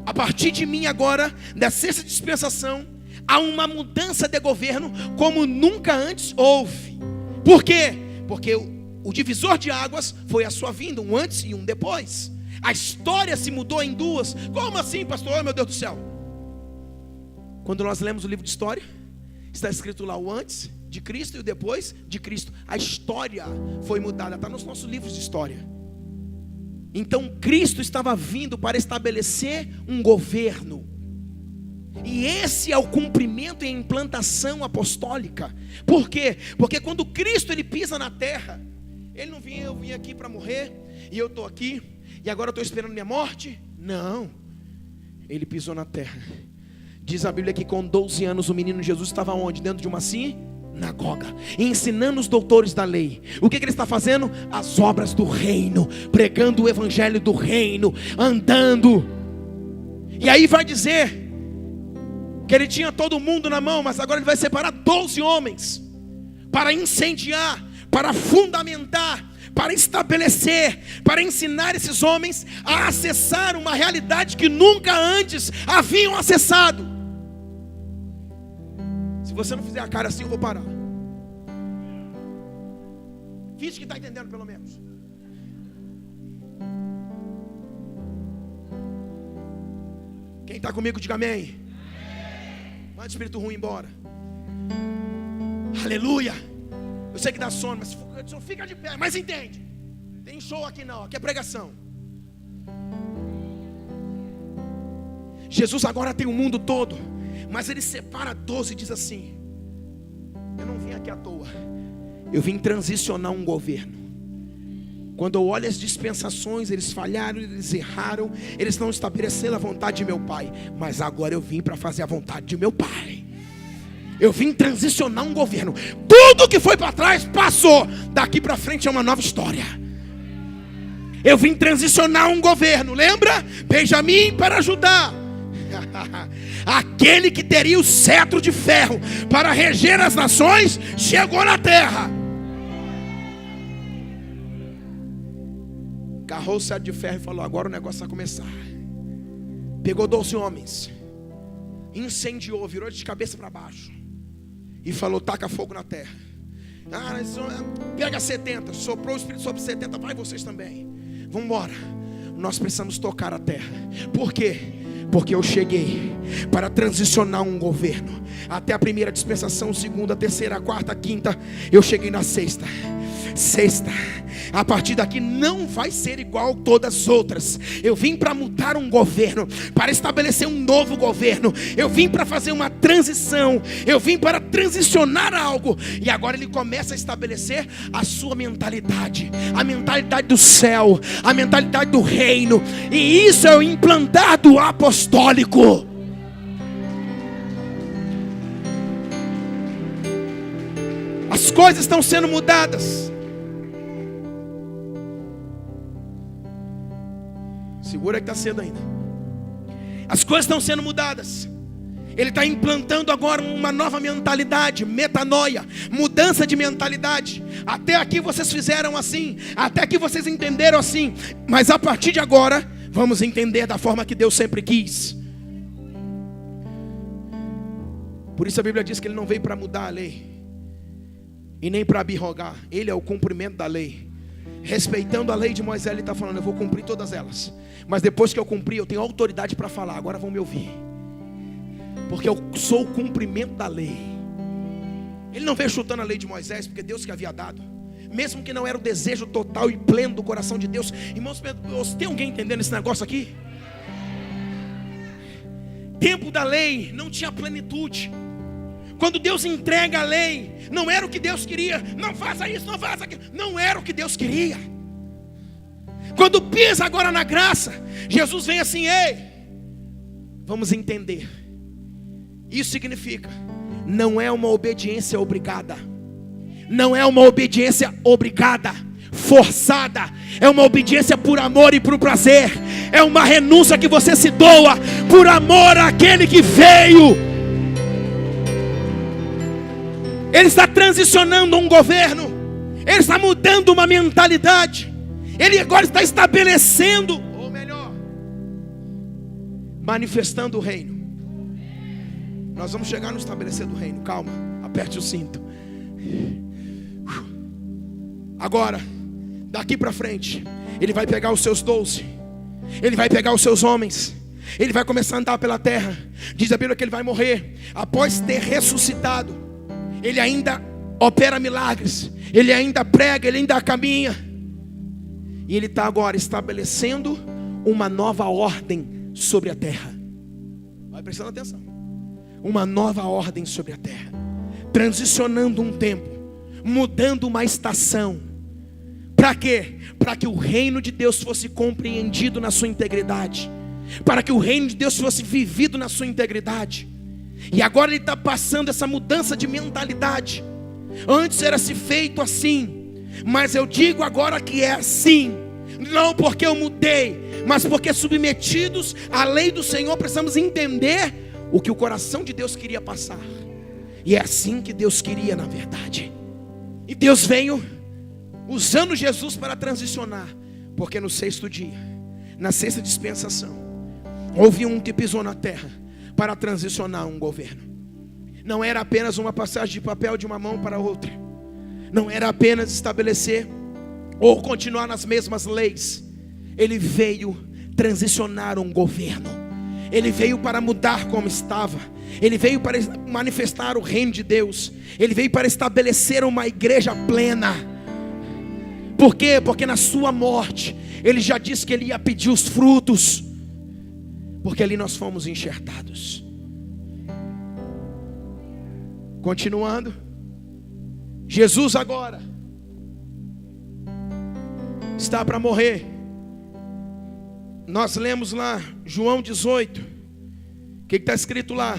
A partir de mim agora, da sexta dispensação, há uma mudança de governo como nunca antes houve. Por quê? Porque o divisor de águas foi a sua vinda, um antes e um depois. A história se mudou em duas. Como assim, pastor? Oh, meu Deus do céu. Quando nós lemos o livro de história, está escrito lá o antes de Cristo e o depois de Cristo. A história foi mudada, está nos nossos livros de história. Então Cristo estava vindo para estabelecer um governo. E esse é o cumprimento e a implantação apostólica. Por quê? Porque quando Cristo ele pisa na terra, ele não vinha, eu vim aqui para morrer, e eu estou aqui, e agora estou esperando minha morte. Não, ele pisou na terra. Diz a Bíblia que com 12 anos o menino Jesus estava onde? Dentro de uma sinagoga, ensinando os doutores da lei. O que ele está fazendo? As obras do reino, pregando o evangelho do reino, andando. E aí vai dizer que ele tinha todo mundo na mão, mas agora ele vai separar 12 homens para incendiar, para fundamentar, para estabelecer, para ensinar esses homens a acessar uma realidade que nunca antes haviam acessado. Se você não fizer a cara assim, eu vou parar. Finge que está entendendo pelo menos. Quem está comigo, diga amém. Manda o espírito ruim embora. Aleluia. Eu sei que dá sono, mas só fica de pé, mas entende. Tem show aqui não, aqui é pregação. Jesus agora tem o mundo todo, mas ele separa 12 e diz assim: eu não vim aqui à toa, eu vim transicionar um governo. Quando eu olho as dispensações, eles falharam, eles erraram, eles não estabeleceram a vontade de meu Pai, mas agora eu vim para fazer a vontade de meu Pai. Eu vim transicionar um governo. Tudo que foi para trás passou. Daqui para frente é uma nova história. Eu vim transicionar um governo. Lembra? Benjamim para Judá. Aquele que teria o cetro de ferro para reger as nações chegou na terra. Agarrou o cetro de ferro e falou: agora o negócio vai começar. Pegou 12 homens, incendiou, virou de cabeça para baixo e falou: taca fogo na terra. Pega 70, soprou o Espírito sobre 70, vai vocês também. Vamos embora. Nós precisamos tocar a terra. Por quê? Porque eu cheguei para transicionar um governo. Até a primeira dispensação, segunda, terceira, quarta, quinta. Eu cheguei na sexta. A partir daqui não vai ser igual todas as outras. Eu vim para mudar um governo, para estabelecer um novo governo. Eu vim para fazer uma transição. Eu vim para transicionar algo. E agora ele começa a estabelecer a sua mentalidade, a mentalidade do céu, a mentalidade do reino. E isso é o implantar do apostólico. As coisas estão sendo mudadas. Segura que está cedo ainda. As coisas estão sendo mudadas. Ele está implantando agora uma nova mentalidade, metanoia, mudança de mentalidade. Até aqui vocês fizeram assim, até aqui vocês entenderam assim, mas a partir de agora vamos entender da forma que Deus sempre quis. Por isso a Bíblia diz que ele não veio para mudar a lei e nem para abrogar. Ele é o cumprimento da lei. Respeitando a lei de Moisés, ele está falando: eu vou cumprir todas elas, mas depois que eu cumprir, eu tenho autoridade para falar. Agora vão me ouvir, porque eu sou o cumprimento da lei. Ele não veio chutando a lei de Moisés, porque Deus que havia dado, mesmo que não era o desejo total e pleno do coração de Deus. Irmãos, tem alguém entendendo esse negócio aqui? Tempo da lei não tinha plenitude. Quando Deus entrega a lei, não era o que Deus queria. Não faça isso, não faça aquilo. Não era o que Deus queria. Quando pisa agora na graça, Jesus vem assim: ei, vamos entender. Isso significa, não é uma obediência obrigada. Não é uma obediência obrigada, forçada. É uma obediência por amor e por prazer. É uma renúncia que você se doa por amor àquele que veio. Ele está transicionando um governo. Ele está mudando uma mentalidade. Ele agora está estabelecendo, ou melhor, manifestando o reino. Nós vamos chegar no estabelecer do reino. Calma, aperte o cinto. Agora, daqui para frente, ele vai pegar os seus 12. Ele vai pegar os seus homens. Ele vai começar a andar pela terra. Diz a Bíblia que ele vai morrer. Após ter ressuscitado, ele ainda opera milagres, ele ainda prega, ele ainda caminha. E ele está agora estabelecendo uma nova ordem sobre a terra. Vai prestando atenção. Uma nova ordem sobre a terra. Transicionando um tempo, mudando uma estação. Para quê? Para que o reino de Deus fosse compreendido na sua integridade. Para que o reino de Deus fosse vivido na sua integridade. E agora ele está passando essa mudança de mentalidade. Antes era se feito assim, mas eu digo agora que é assim. Não porque eu mudei, mas porque submetidos à lei do Senhor precisamos entender o que o coração de Deus queria passar. E é assim que Deus queria, na verdade. E Deus veio usando Jesus para transicionar. Porque no sexto dia, na sexta dispensação, houve um que pisou na terra para transicionar um governo. Não era apenas uma passagem de papel de uma mão para outra. Não era apenas estabelecer ou continuar nas mesmas leis. Ele veio transicionar um governo. Ele veio para mudar como estava. Ele veio para manifestar o reino de Deus. Ele veio para estabelecer uma igreja plena. Por quê? Porque na sua morte Ele já disse que Ele ia pedir os frutos. Porque ali nós fomos enxertados. Continuando, Jesus agora está para morrer. Nós lemos lá João 18. O que está escrito lá?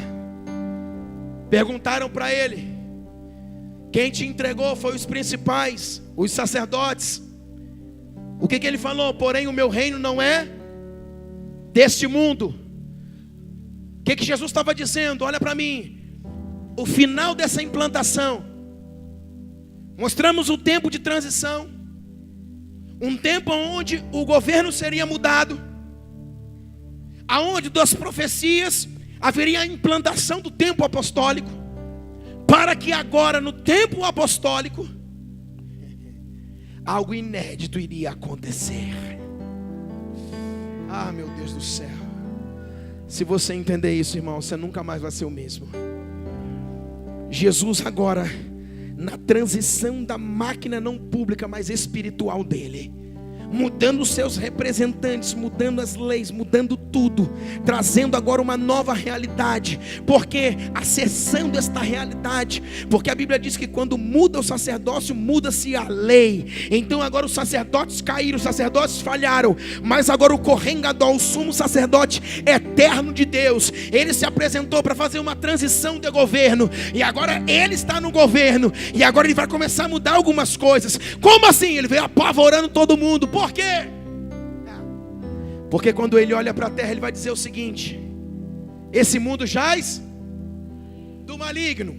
Perguntaram para ele: quem te entregou? Foi os principais, os sacerdotes. O que ele falou? Porém o meu reino não é deste mundo. O que Jesus estava dizendo? Olha para mim. O final dessa implantação, mostramos o tempo de transição, um tempo onde o governo seria mudado, aonde das profecias haveria a implantação do tempo apostólico, para que agora no tempo apostólico algo inédito iria acontecer. Ah, meu Deus do céu. Se você entender isso, irmão, você nunca mais vai ser o mesmo. Jesus agora, na transição da máquina não pública, mas espiritual dele, mudando os seus representantes, mudando as leis, mudando tudo, trazendo agora uma nova realidade. Porque acessando esta realidade, porque a Bíblia diz que quando muda o sacerdócio, muda-se a lei. Então agora os sacerdotes caíram, os sacerdotes falharam, mas agora o Kohen Gadol, o sumo sacerdote eterno de Deus, ele se apresentou para fazer uma transição de governo, e agora ele está no governo, e agora ele vai começar a mudar algumas coisas. Como assim? Ele veio apavorando todo mundo. Por quê? Porque quando ele olha para a terra, ele vai dizer o seguinte: esse mundo jaz do maligno.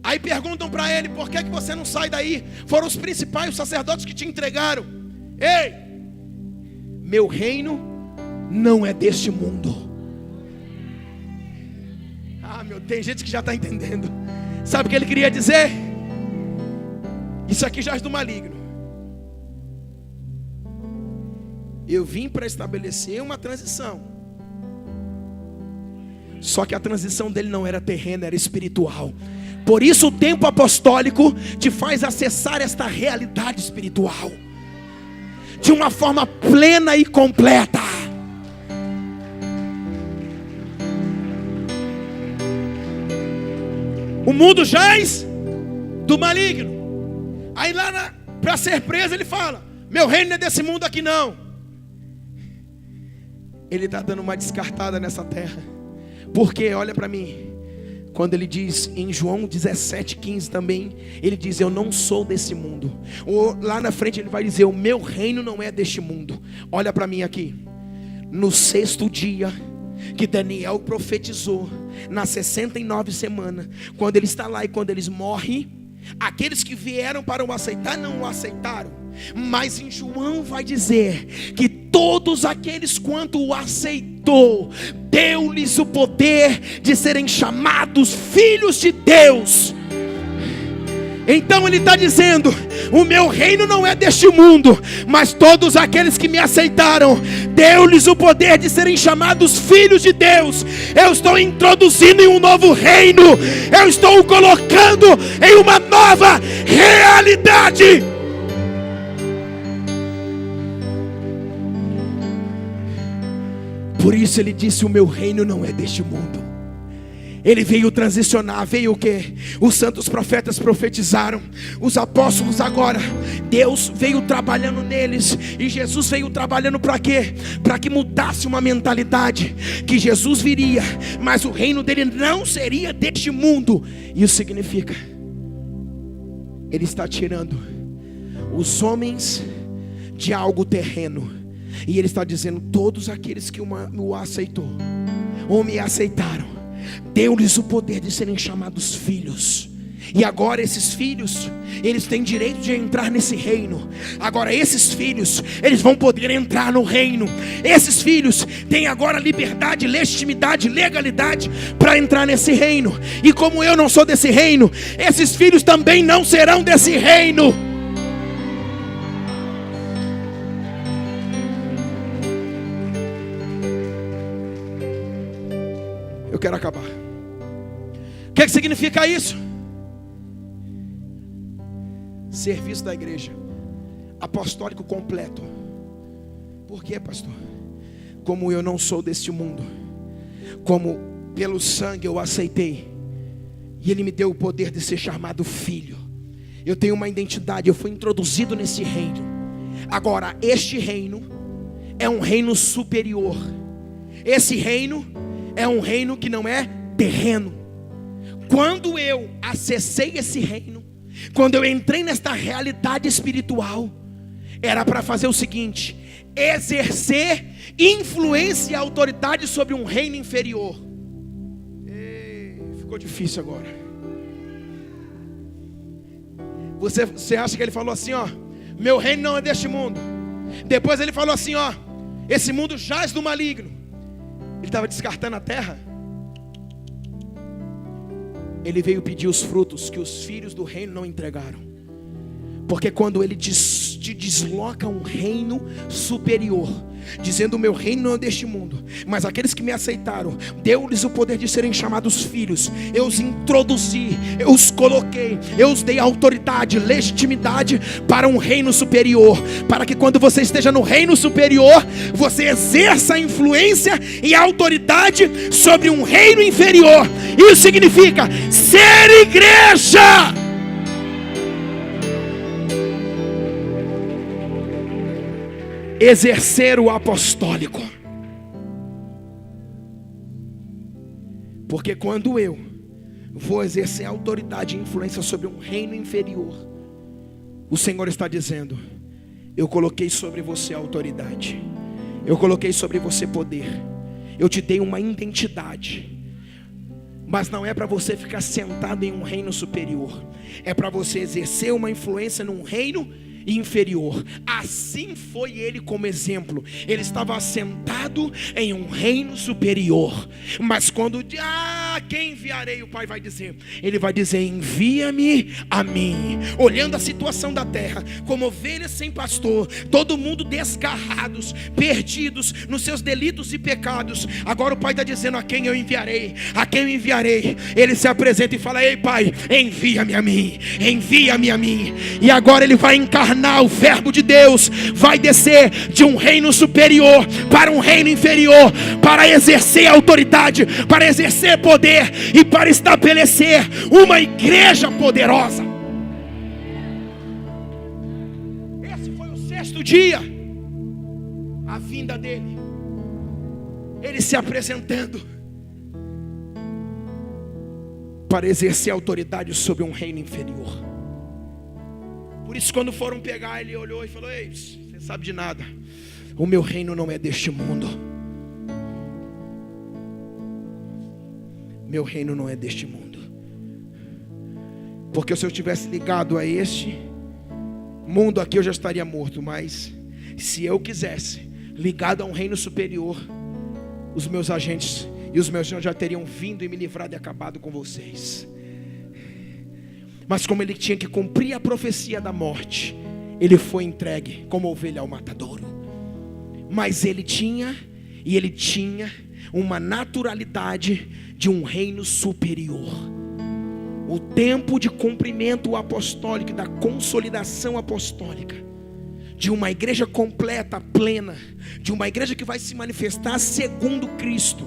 Aí perguntam para ele: por que você não sai daí? Foram os principais, os sacerdotes que te entregaram. Ei, meu reino não é deste mundo. Ah, tem gente que já está entendendo. Sabe o que ele queria dizer? Isso aqui jaz do maligno. Eu vim para estabelecer uma transição. Só que a transição dele não era terrena, era espiritual. Por isso o tempo apostólico te faz acessar esta realidade espiritual de uma forma plena e completa. O mundo jaz do maligno. Aí lá para ser preso ele fala: meu reino não é desse mundo aqui não. Ele está dando uma descartada nessa terra. Porque, olha para mim, quando ele diz em João 17,15 também, ele diz: eu não sou desse mundo. Ou lá na frente ele vai dizer: o meu reino não é deste mundo. Olha para mim aqui. No sexto dia que Daniel profetizou, nas 69 semanas, quando ele está lá e quando eles morrem, aqueles que vieram para o aceitar não o aceitaram. Mas em João vai dizer que todos aqueles quanto o aceitou, deu-lhes o poder de serem chamados filhos de Deus. Então ele está dizendo: o meu reino não é deste mundo, mas todos aqueles que me aceitaram, deu-lhes o poder de serem chamados filhos de Deus. Eu estou introduzindo em um novo reino, eu estou o colocando em uma nova realidade. Por isso ele disse: o meu reino não é deste mundo. Ele veio transicionar, veio o que? Os santos profetas profetizaram, os apóstolos agora, Deus veio trabalhando neles, e Jesus veio trabalhando para quê? Para que mudasse uma mentalidade, que Jesus viria, mas o reino dele não seria deste mundo. Isso significa, ele está tirando os homens de algo terreno, e ele está dizendo: todos aqueles que o aceitou, ou me aceitaram, deu-lhes o poder de serem chamados filhos. E agora esses filhos, eles têm direito de entrar nesse reino. Agora esses filhos, eles vão poder entrar no reino. Esses filhos têm agora liberdade, legitimidade, legalidade para entrar nesse reino. E como eu não sou desse reino, esses filhos também não serão desse reino. Eu quero acabar. O que significa isso? Serviço da igreja apostólico completo. Por quê, pastor? Como eu não sou deste mundo, como pelo sangue eu aceitei, e Ele me deu o poder de ser chamado filho, eu tenho uma identidade, eu fui introduzido nesse reino. Agora este reino é um reino superior. Esse reino é um reino que não é terreno. Quando eu acessei esse reino, quando eu entrei nesta realidade espiritual, era para fazer o seguinte: exercer influência e autoridade sobre um reino inferior. Ficou difícil agora. Você acha que ele falou assim, ó, meu reino não é deste mundo. Depois ele falou assim, ó, esse mundo jaz do maligno. Ele estava descartando a terra. Ele veio pedir os frutos que os filhos do reino não entregaram. Porque quando ele desloca um reino superior, dizendo: o meu reino não é deste mundo, mas aqueles que me aceitaram, deu-lhes o poder de serem chamados filhos. Eu os introduzi, eu os coloquei, eu os dei autoridade, legitimidade para um reino superior, para que quando você esteja no reino superior, você exerça a influência e a autoridade sobre um reino inferior. Isso significa ser igreja. Exercer o apostólico. Porque quando eu vou exercer autoridade e influência sobre um reino inferior, o Senhor está dizendo: eu coloquei sobre você autoridade, eu coloquei sobre você poder, eu te dei uma identidade. Mas não é para você ficar sentado em um reino superior, é para você exercer uma influência num reino inferior. Assim foi ele como exemplo. Ele estava assentado em um reino superior. Mas quando quem enviarei? O Pai vai dizer, Ele vai dizer: envia-me a mim. Olhando a situação da terra, como ovelhas sem pastor, todo mundo desgarrados, perdidos nos seus delitos e pecados. Agora o Pai está dizendo: a quem eu enviarei? A quem eu enviarei? Ele se apresenta e fala: ei Pai, envia-me a mim, envia-me a mim. E agora Ele vai encarnar. O verbo de Deus vai descer de um reino superior para um reino inferior, para exercer autoridade, para exercer poder e para estabelecer uma igreja poderosa. Esse foi o 6º dia, a vinda dele, ele se apresentando para exercer autoridade sobre um reino inferior. Por isso, quando foram pegar, ele olhou e falou: ei, você sabe de nada, o meu reino não é deste mundo. Meu reino não é deste mundo. Porque se eu tivesse ligado a este mundo aqui, eu já estaria morto. Mas se eu quisesse, ligado a um reino superior, os meus agentes e os meus já teriam vindo e me livrado e acabado com vocês. Mas como ele tinha que cumprir a profecia da morte, ele foi entregue como ovelha ao matadouro. Mas ele tinha uma naturalidade de um reino superior. O tempo de cumprimento apostólico e da consolidação apostólica, de uma igreja completa, plena, de uma igreja que vai se manifestar segundo Cristo,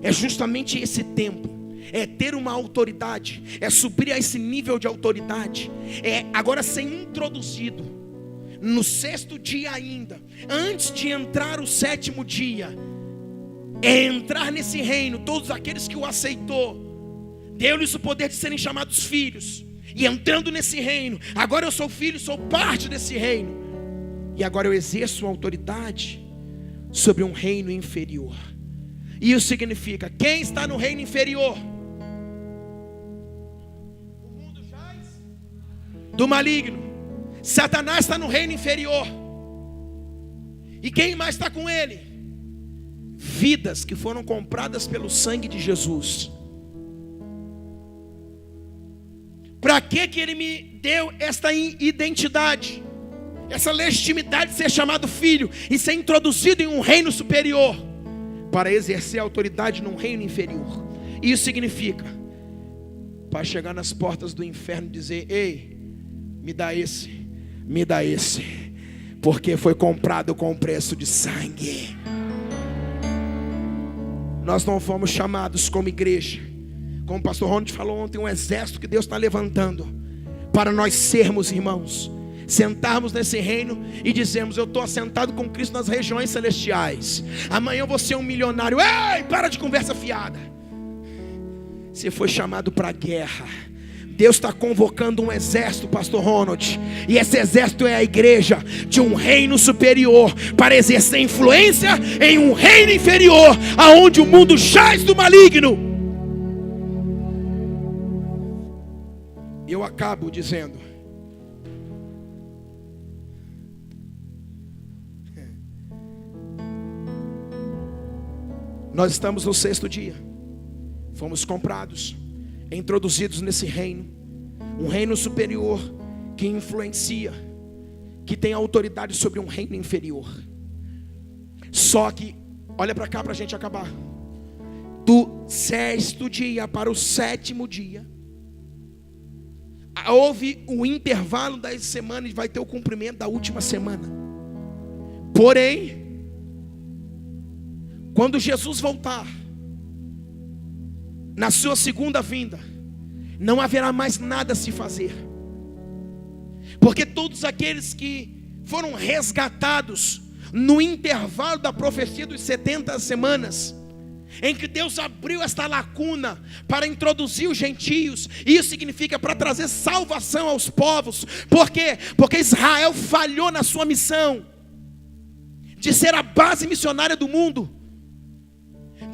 é justamente esse tempo. É ter uma autoridade, é subir a esse nível de autoridade, é agora ser introduzido no 6º dia ainda, antes de entrar o 7º dia, é entrar nesse reino. Todos aqueles que o aceitou, deu-lhes o poder de serem chamados filhos, e entrando nesse reino, agora eu sou filho, sou parte desse reino, e agora eu exerço autoridade sobre um reino inferior. Isso significa, quem está no reino inferior? do maligno. Satanás está no reino inferior. E quem mais está com ele? Vidas que foram compradas pelo sangue de Jesus. Para que ele me deu esta identidade? Essa legitimidade de ser chamado filho e ser introduzido em um reino superior, para exercer autoridade num reino inferior. Isso significa, para chegar nas portas do inferno e dizer: ei, me dá esse, porque foi comprado com preço de sangue. Nós não fomos chamados como igreja, como o pastor Ronald falou ontem, um exército que Deus está levantando, para nós sermos, irmãos, sentarmos nesse reino e dizemos: eu estou assentado com Cristo nas regiões celestiais, amanhã eu vou ser um milionário. Ei, para de conversa fiada. Você foi chamado para a guerra. Deus está convocando um exército, pastor Ronald, e esse exército é a igreja de um reino superior, para exercer influência em um reino inferior, aonde o mundo jaz do maligno. Eu acabo dizendo, nós estamos no 6º dia. Fomos comprados, introduzidos nesse reino, um reino superior que influencia, que tem autoridade sobre um reino inferior. Só que, olha para cá para a gente acabar. Do 6º dia para o 7º dia, houve um intervalo das semanas e vai ter o cumprimento da última semana. Porém, quando Jesus voltar, na sua segunda vinda, não haverá mais nada a se fazer, porque todos aqueles que foram resgatados no intervalo da profecia dos 70 semanas, em que Deus abriu esta lacuna para introduzir os gentios, isso significa para trazer salvação aos povos. Por quê? Porque Israel falhou na sua missão de ser a base missionária do mundo.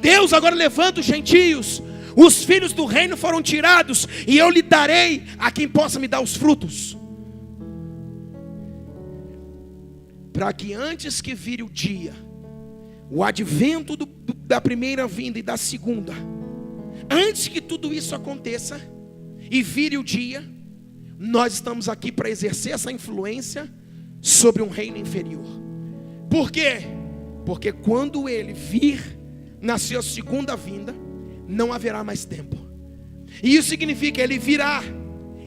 Deus agora levanta os gentios. Os filhos do reino foram tirados, e eu lhe darei a quem possa me dar os frutos, para que antes que vire o dia, o advento da primeira vinda e da segunda, antes que tudo isso aconteça e vire o dia, nós estamos aqui para exercer essa influência sobre um reino inferior. Por quê? Porque quando ele vir na sua segunda vinda, não haverá mais tempo. E isso significa, ele virá,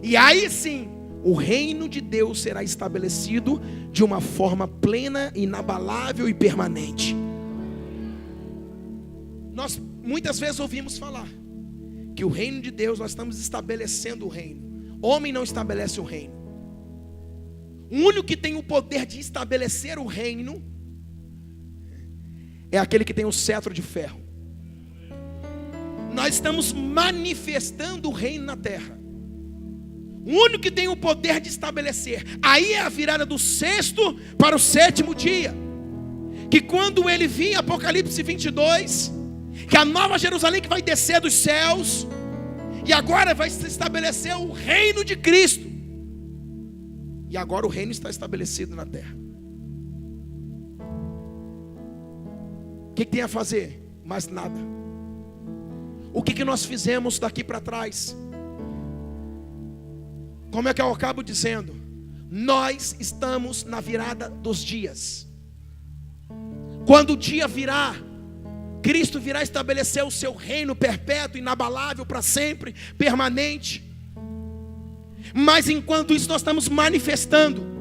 e aí sim, o reino de Deus será estabelecido de uma forma plena, inabalável e permanente. Nós muitas vezes ouvimos falar que o reino de Deus, nós estamos estabelecendo o reino. Homem não estabelece o reino. O único que tem o poder de estabelecer o reino é aquele que tem o cetro de ferro. Nós estamos manifestando o reino na terra. O único que tem o poder de estabelecer. Aí é a virada do 6º para o 7º dia, que quando ele vir, Apocalipse 22, que a nova Jerusalém que vai descer dos céus, e agora vai se estabelecer o reino de Cristo. E agora o reino está estabelecido na terra. O que tem a fazer? Mais nada. O que nós fizemos daqui para trás? Como é que eu acabo dizendo? Nós estamos na virada dos dias. Quando o dia virá, Cristo virá estabelecer o seu reino perpétuo, inabalável, para sempre, permanente. Mas enquanto isso nós estamos manifestando.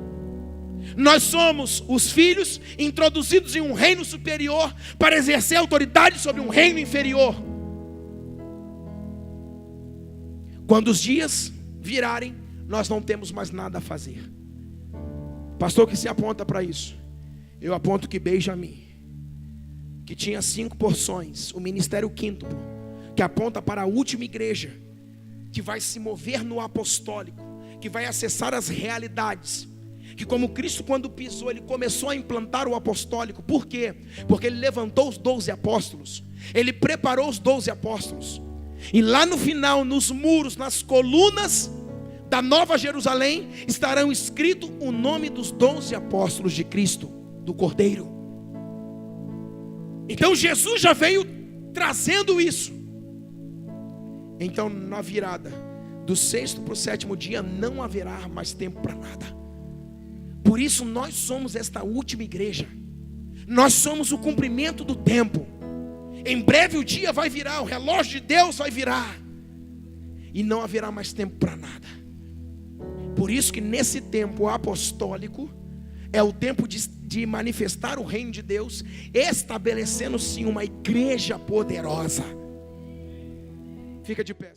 Nós somos os filhos introduzidos em um reino superior para exercer autoridade sobre um reino inferior. Quando os dias virarem, nós não temos mais nada a fazer. Pastor, que se aponta para isso? Eu aponto que Benjamim, que tinha 5 porções, o ministério quíntuplo, que aponta para a última igreja, que vai se mover no apostólico, que vai acessar as realidades, que como Cristo quando pisou, ele começou a implantar o apostólico. Por quê? Porque ele levantou os 12 apóstolos, ele preparou os 12 apóstolos, e lá no final, nos muros, nas colunas da Nova Jerusalém, estarão escrito o nome dos 12 apóstolos de Cristo, do Cordeiro. Então Jesus já veio trazendo isso. Então na virada do 6º para o 7º dia não haverá mais tempo para nada. Por isso nós somos esta última igreja. Nós somos o cumprimento do tempo. Em breve o dia vai virar, o relógio de Deus vai virar, e não haverá mais tempo para nada. Por isso que nesse tempo apostólico é o tempo de manifestar o reino de Deus, estabelecendo sim uma igreja poderosa. Fica de pé.